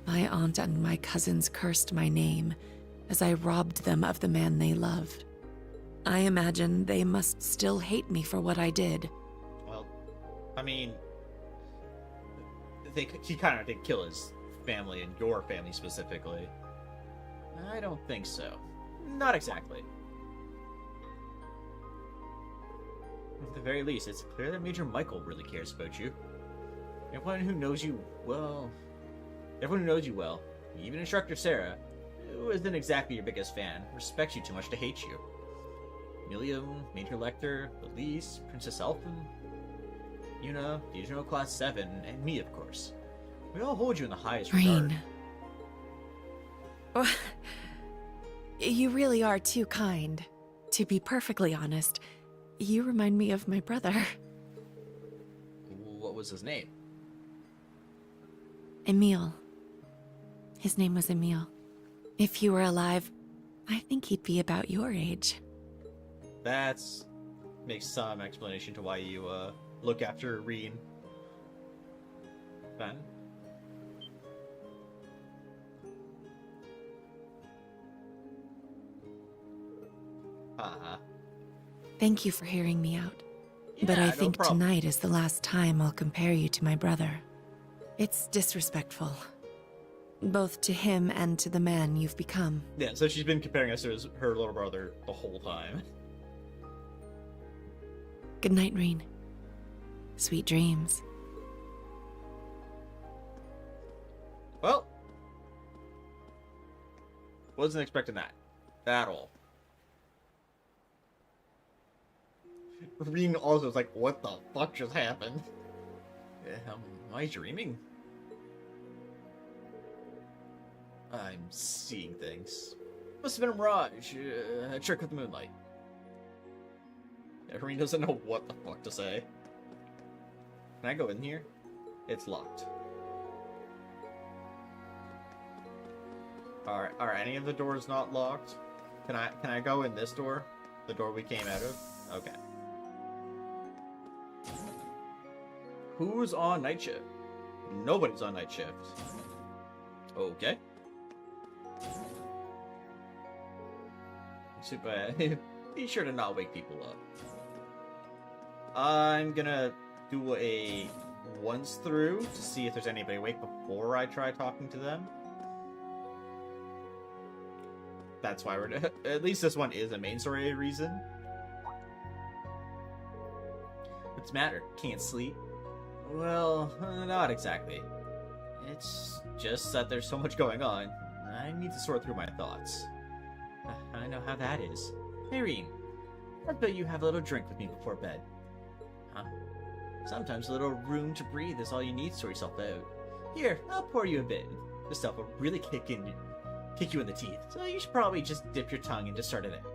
my aunt and my cousins cursed my name as I robbed them of the man they loved. I imagine they must still hate me for what I did. Well, I mean, he kind of did kill his family, and your family specifically. I don't think so. Not exactly. At the very least, it's clear that Major Michael really cares about you. Everyone who knows you well, even Instructor Sarah, who isn't exactly your biggest fan, respects you too much to hate you. Millium, Major Lecter, Elise, Princess Elfin, Yuna, Digital Class 7, and me, of course. We all hold you in the highest regard. Oh, you really are too kind. To be perfectly honest, you remind me of my brother. What was his name? Emil. His name was Emil. If he were alive, I think he'd be about your age. That's makes some explanation to why you look after Reen. Ben? Thank you for hearing me out. But I think tonight is the last time I'll compare you to my brother. It's disrespectful. Both to him and to the man you've become. Yeah, so she's been comparing us to her little brother the whole time. Good night, Reen. Sweet dreams. Well, wasn't expecting that at all. Reen also was like, what the fuck just happened? Am I dreaming? I'm seeing things. Must have been a mirage, a trick with the moonlight. Reen doesn't know what the fuck to say. Can I go in here? It's locked. Alright, any of the doors not locked? Can I go in this door? The door we came out of? Okay. Who's on night shift? Nobody's on night shift. Okay. Super. Be sure to not wake people up. I'm gonna do a once through to see if there's anybody awake before I try talking to them. That's why we're at least this one is a main story reason. What's the matter? Can't sleep? Well, not exactly. It's just that there's so much going on. I need to sort through my thoughts. I know how that is. Irene, I bet you have a little drink with me before bed. Huh? Sometimes a little room to breathe is all you need to sort yourself out. Here, I'll pour you a bit. This stuff will really kick you in the teeth, so you should probably just dip your tongue and just start it out.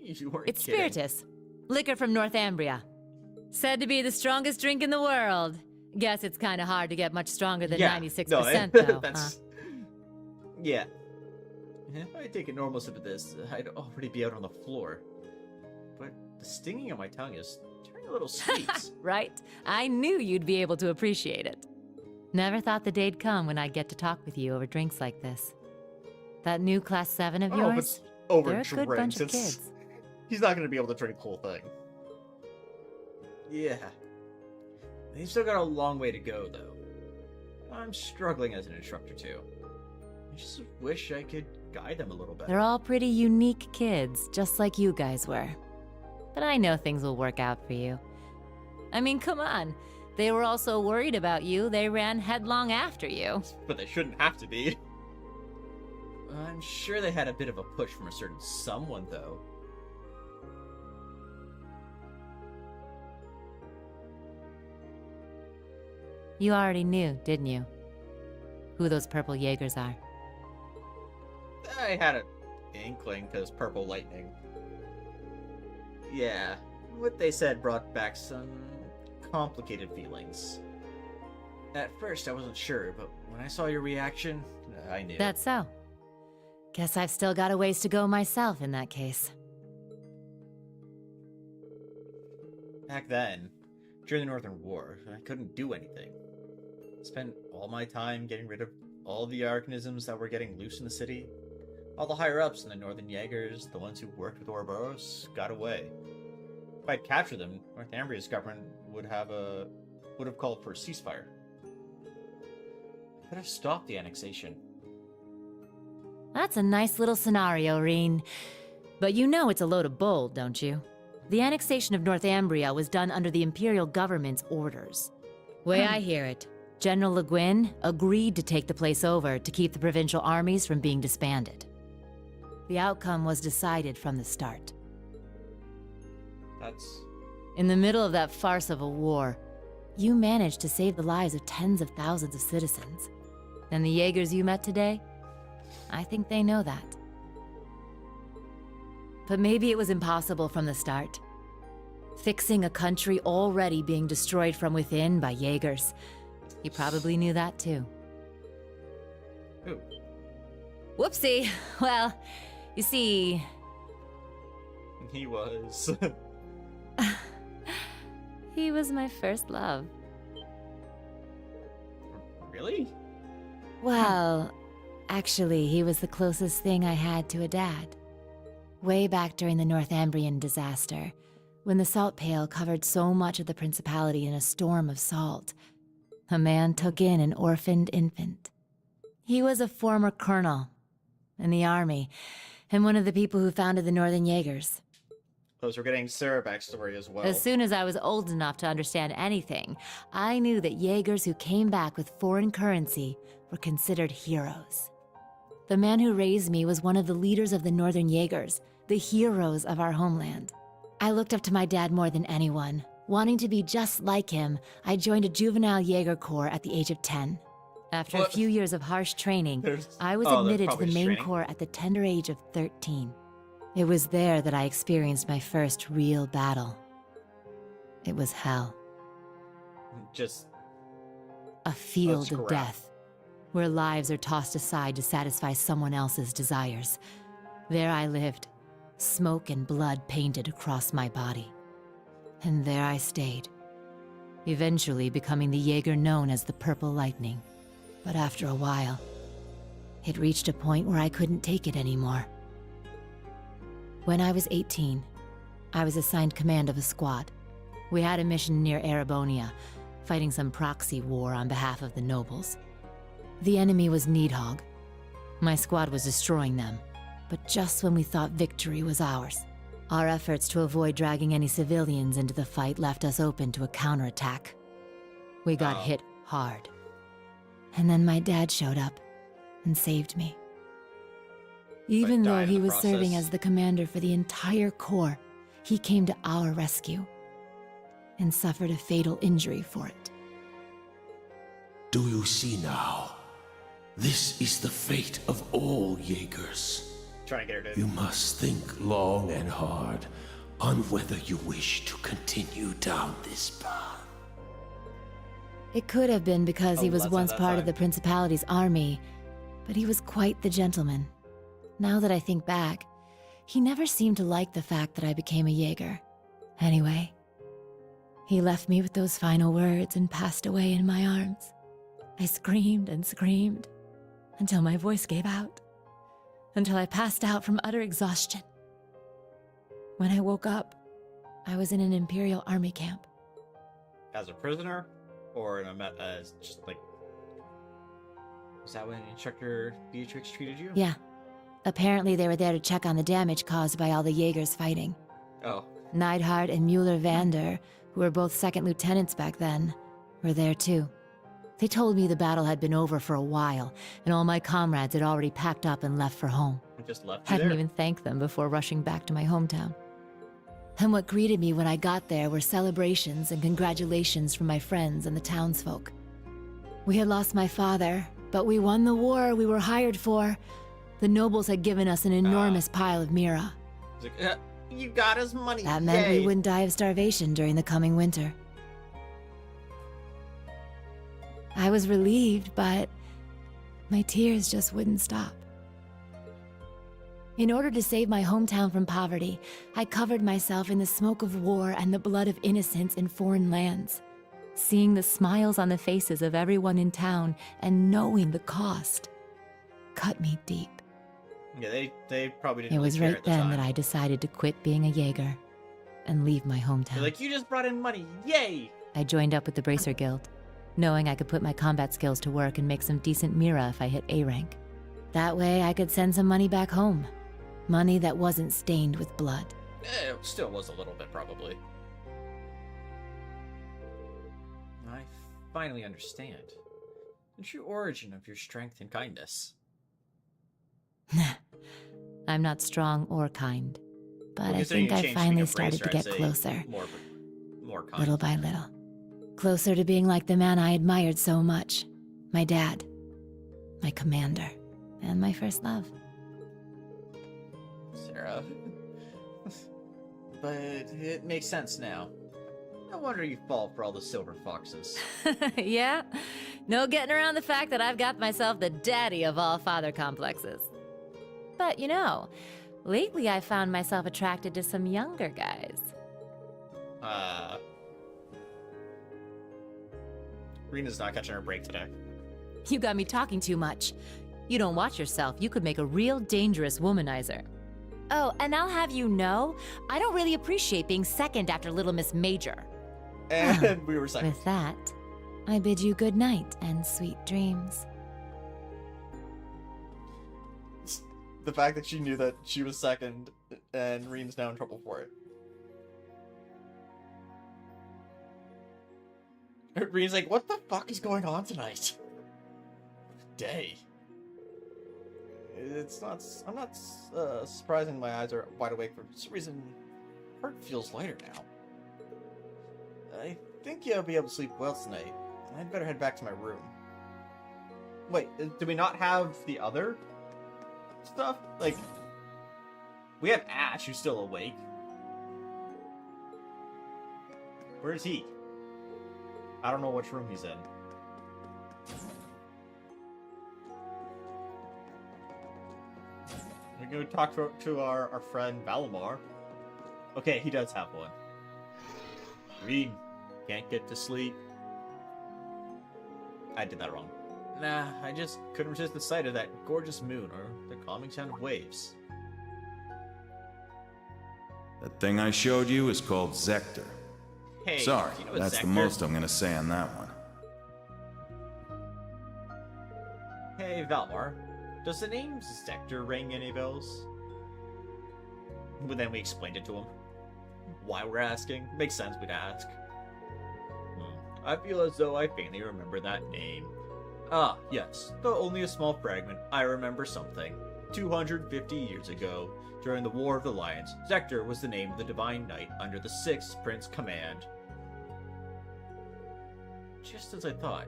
You weren't It's kidding. Spiritus, liquor from Northumbria. Said to be the strongest drink in the world. Guess it's kind of hard to get much stronger than 96%, though. That's... Yeah. If I take a normal sip of this, I'd already be out on the floor. But the stinging on my tongue is turning a little sweet. Right? I knew you'd be able to appreciate it. Never thought the day'd come when I'd get to talk with you over drinks like this. That new Class 7 of yours, over they're a good bunch of drinks. kids. He's not going to be able to drink the whole thing. Yeah. They've still got a long way to go, though. I'm struggling as an instructor, too. I just wish I could guide them a little better. They're all pretty unique kids, just like you guys were. But I know things will work out for you. I mean, come on. They were all so worried about you, they ran headlong after you. But they shouldn't have to be. I'm sure they had a bit of a push from a certain someone, though. You already knew, didn't you? Who those purple Jaegers are. I had an inkling because purple lightning. Yeah, what they said brought back some complicated feelings. At first I wasn't sure, but when I saw your reaction, I knew. That's so. Guess I've still got a ways to go myself in that case. Back then, during the Northern War, I couldn't do anything. Spent all my time getting rid of all the organisms that were getting loose in the city. All the higher-ups in the Northern Jaegers, the ones who worked with Ouroboros, got away. If I'd captured them, Northumbria's government would have called for a ceasefire. Could have stopped the annexation. That's a nice little scenario, Reen. But you know it's a load of bull, don't you? The annexation of Northumbria was done under the Imperial government's orders. Way I hear it, General Le Guin agreed to take the place over to keep the provincial armies from being disbanded. The outcome was decided from the start. That's... In the middle of that farce of a war, you managed to save the lives of tens of thousands of citizens. And the Jaegers you met today? I think they know that. But maybe it was impossible from the start. Fixing a country already being destroyed from within by Jaegers. You probably knew that too. Who? Whoopsie. Well, you see... He was... He was my first love. Really? Well, actually, he was the closest thing I had to a dad. Way back during the Northumbrian disaster, when the salt pail covered so much of the Principality in a storm of salt, a man took in an orphaned infant. He was a former colonel in the army, and one of the people who founded the Northern Jaegers. Those were getting Sarah backstory as well. As soon as I was old enough to understand anything, I knew that Jaegers who came back with foreign currency were considered heroes. The man who raised me was one of the leaders of the Northern Jaegers, the heroes of our homeland. I looked up to my dad more than anyone. Wanting to be just like him, I joined a juvenile Jaeger corps at the age of 10. After a few years of harsh training, I was admitted to the main corps at the tender age of 13. It was there that I experienced my first real battle. It was hell. Just... a field of death, where lives are tossed aside to satisfy someone else's desires. There I lived, smoke and blood painted across my body. And there I stayed, eventually becoming the Jaeger known as the Purple Lightning. But after a while, it reached a point where I couldn't take it anymore. When I was 18, I was assigned command of a squad. We had a mission near Erebonia, fighting some proxy war on behalf of the nobles. The enemy was Needhogg. My squad was destroying them, but just when we thought victory was ours, our efforts to avoid dragging any civilians into the fight left us open to a counterattack. We got hit hard. And then my dad showed up and saved me. Even though he was serving as the commander for the entire Corps, he came to our rescue and suffered a fatal injury for it. Do you see now? This is the fate of all Jaegers. Trying to get her to... You must think long and hard on whether you wish to continue down this path. It could have been because he was once part of the Principality's army, but he was quite the gentleman. Now that I think back, he never seemed to like the fact that I became a Jaeger. Anyway, he left me with those final words and passed away in my arms. I screamed and screamed until my voice gave out, until I passed out from utter exhaustion. When I woke up, I was in an Imperial Army camp. As a prisoner? Or in a as just like... Was that when Instructor Beatrix treated you? Yeah. Apparently they were there to check on the damage caused by all the Jaegers fighting. Oh. Neidhart and Mueller-Vander, who were both second lieutenants back then, were there too. They told me the battle had been over for a while, and all my comrades had already packed up and left for home. I just left I you hadn't there. even thanked them before rushing back to my hometown. And what greeted me when I got there were celebrations and congratulations from my friends and the townsfolk. We had lost my father, but we won the war we were hired for. The nobles had given us an enormous pile of Mira. Like, you got his money. That meant Yay. we wouldn't die of starvation during the coming winter. I was relieved, but my tears just wouldn't stop. In order to save my hometown from poverty, I covered myself in the smoke of war and the blood of innocents in foreign lands. Seeing the smiles on the faces of everyone in town and knowing the cost cut me deep. Yeah, they probably didn't It was really care right at the then time. that I decided to quit being a Jaeger and leave my hometown. They're like, you just brought in money. Yay! I joined up with the Bracer Guild, knowing I could put my combat skills to work and make some decent Mira if I hit A rank. That way I could send some money back home. Money that wasn't stained with blood. It still was a little bit, probably. I finally understand the true origin of your strength and kindness. I'm not strong or kind, but Well, I considering think you I changed to finally being a started to bracer, I'd get say closer, More kind. little by little. Closer to being like the man I admired so much. My dad, my commander, and my first love. Sarah. But it makes sense now. No wonder you fall for all the silver foxes. Yeah? No getting around the fact that I've got myself the daddy of all father complexes. But you know, lately I found myself attracted to some younger guys. Rena's not catching her break today. You got me talking too much. You don't watch yourself, you could make a real dangerous womanizer. Oh, and I'll have you know, I don't really appreciate being second after Little Miss Major. And we were second. With that, I bid you good night and sweet dreams. The fact that she knew that she was second and Rena's now in trouble for it. Rena's like, what the fuck is going on tonight? Day. It's not. I'm not surprising my eyes are wide awake. For some reason, heart feels lighter now. I think you'll be able to sleep well tonight. I'd better head back to my room. Wait, do we not have the other stuff? Like, we have Ash, who's still awake. Where is he? I don't know which room he's in. can go talk to our friend Valimar. Okay, he does have one. Reed, can't get to sleep. I did that wrong. Nah, I just couldn't resist the sight of that gorgeous moon or the calming sound of waves. That thing I showed you is called Zector. Hey, Sorry, do you know what that's Zector? the most I'm gonna say on that one. Hey, Valimar, does the name Zector ring any bells? But then we explained it to him. Why we're asking? Makes sense we'd ask. I feel as though I faintly remember that name. Ah, yes, though only a small fragment, I remember something. 250 years ago, during the War of the Lions, Zector was the name of the Divine Knight under the 6th Prince command. Just as I thought.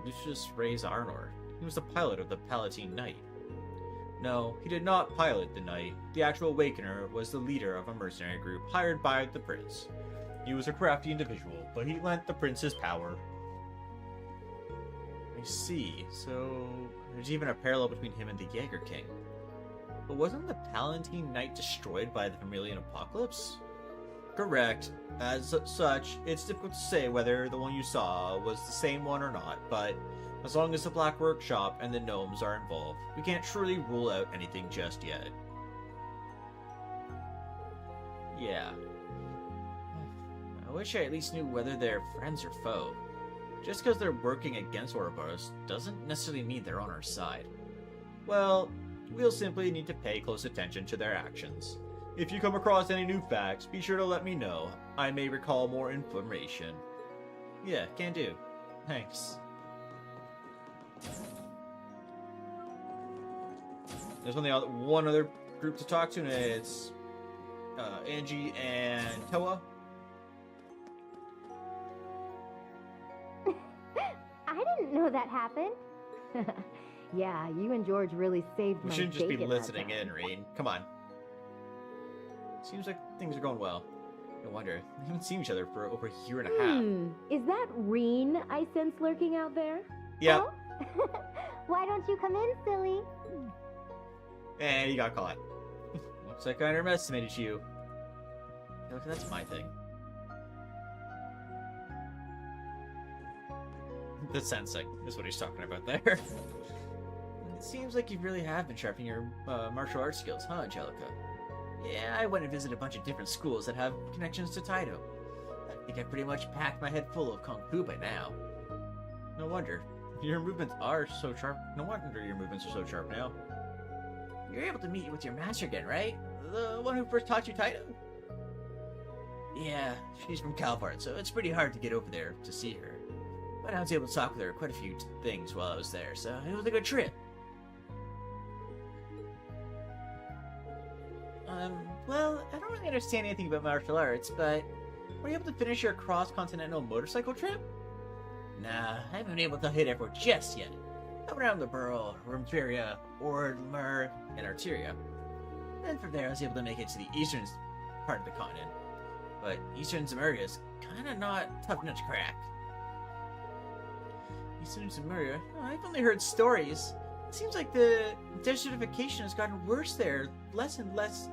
Lucius Reyes Arnor. He was the pilot of the Palatine Knight. No, he did not pilot the Knight. The actual Awakener was the leader of a mercenary group hired by the Prince. He was a crafty individual, but he lent the Prince his power. I see, so there's even a parallel between him and the Jaeger King. But wasn't the Palatine Knight destroyed by the Vermilion Apocalypse? Correct. As such, it's difficult to say whether the one you saw was the same one or not, but as long as the Black Workshop and the gnomes are involved, we can't truly rule out anything just yet. Yeah. I wish I at least knew whether they're friends or foe. Just because they're working against Ouroboros doesn't necessarily mean they're on our side. Well, we'll simply need to pay close attention to their actions. If you come across any new facts, be sure to let me know. I may recall more information. Yeah, can do. Thanks. There's only one other group to talk to, and it's Angie and Toa. I didn't know that happened. Yeah, you and George really saved We my shouldn't just be bacon that listening time. in, Reed. Come on. Seems like things are going well. No wonder. We haven't seen each other for over a year and a half. Is that Reen I sense lurking out there? Yep. Oh? Why don't you come in, silly? And you got caught. Looks like I underestimated you. Look, that's my thing. The sensing is what he's talking about there. It seems like you really have been sharpening your martial arts skills, huh, Angelica? Yeah, I went and visited a bunch of different schools that have connections to Taito. I think I pretty much packed my head full of Kung Fu by now. No wonder. Your movements are so sharp. No wonder your movements are so sharp now. You're able to meet with your master again, right? The one who first taught you Taito? Yeah, she's from Calvart, so it's pretty hard to get over there to see her. But I was able to talk with her quite a few things while I was there, so it was a good trip. Well, I don't really understand anything about martial arts, but were you able to finish your cross-continental motorcycle trip? Nah, I haven't been able to hit airport just yet. Around the borough, Rumperia, Ordmer, and Arteria. Then from there, I was able to make it to the eastern part of the continent. But Eastern Zemuria is kinda not tough nut to crack. Eastern Zemuria? Oh, I've only heard stories. It seems like the desertification has gotten worse there. Less and less...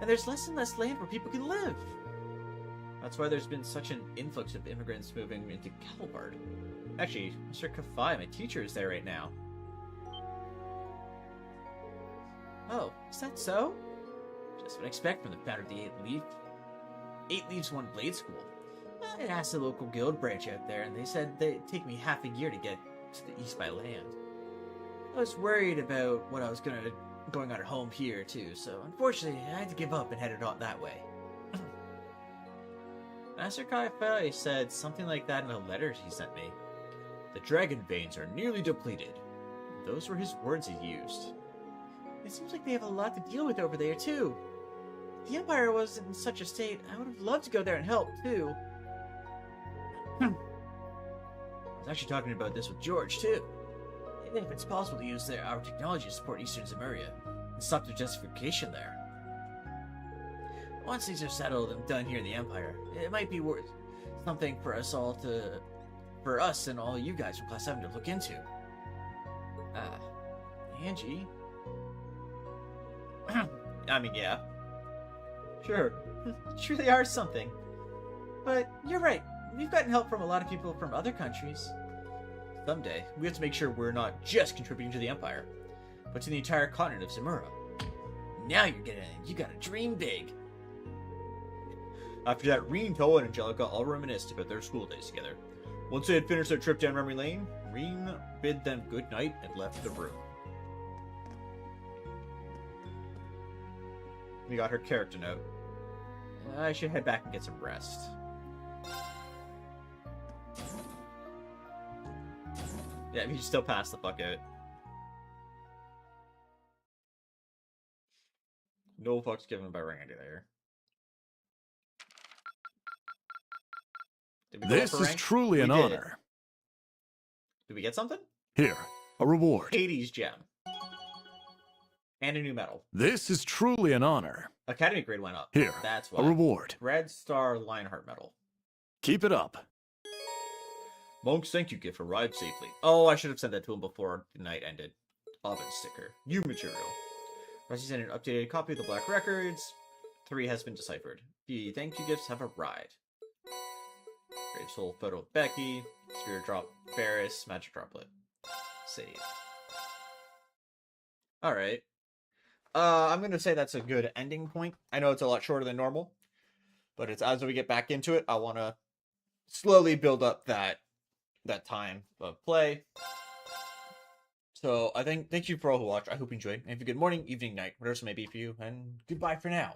And there's less and less land where people can live. That's why there's been such an influx of immigrants moving into Calvard. Actually, Mr. Kafai, my teacher, is there right now. Oh, is that so? Just what I expect from the founder of the Eight Leaves One Blade School. I asked the local guild branch out there, and they said they'd take me half a year to get to the east by land. I was worried about what I was going on at home here, too, so unfortunately I had to give up and headed on that way. Master Kafai said something like that in a letter he sent me. The dragon veins are nearly depleted. Those were his words he used. It seems like they have a lot to deal with over there, too. If the Empire was in such a state, I would have loved to go there and help, too. I was actually talking about this with George, too. If it's possible to use our technology to support Eastern Zemuria and stop the justification there. Once things are settled and done here in the Empire, it might be worth something for us all to... for us and all you guys from Class 7 to look into. Angie? I mean, yeah. Sure. Sure they are something. But you're right. We've gotten help from a lot of people from other countries. Someday, we have to make sure we're not just contributing to the Empire, but to the entire continent of Zamura. Now you gotta dream big. After that, Reen, Toa, and Angelica all reminisced about their school days together. Once they had finished their trip down memory lane, Reen bid them good night and left the room. We got her character note. I should head back and get some rest. Yeah, we should still pass the fuck out. No fucks given by Randy there. This is truly an honor. Did we get something? Here, a reward. Hades gem. And a new medal. This is truly an honor. Academy grade went up. Here, that's a reward. Red Star Lionheart medal. Keep it up. Monk's thank you gift arrived safely. Oh, I should have sent that to him before the night ended. Oven sticker. New material. Rusty sent an updated copy of the Black Records. 3 has been deciphered. The thank you gifts have arrived. Grave Soul photo of Becky. Spirit drop Ferris. Magic droplet. Save. Alright. I'm going to say that's a good ending point. I know it's a lot shorter than normal. But it's as we get back into it, I want to slowly build up that time of play. So I thank you for all who watched. I hope you enjoyed. And have a good morning, evening, night, whatever it may be for you. And goodbye for now.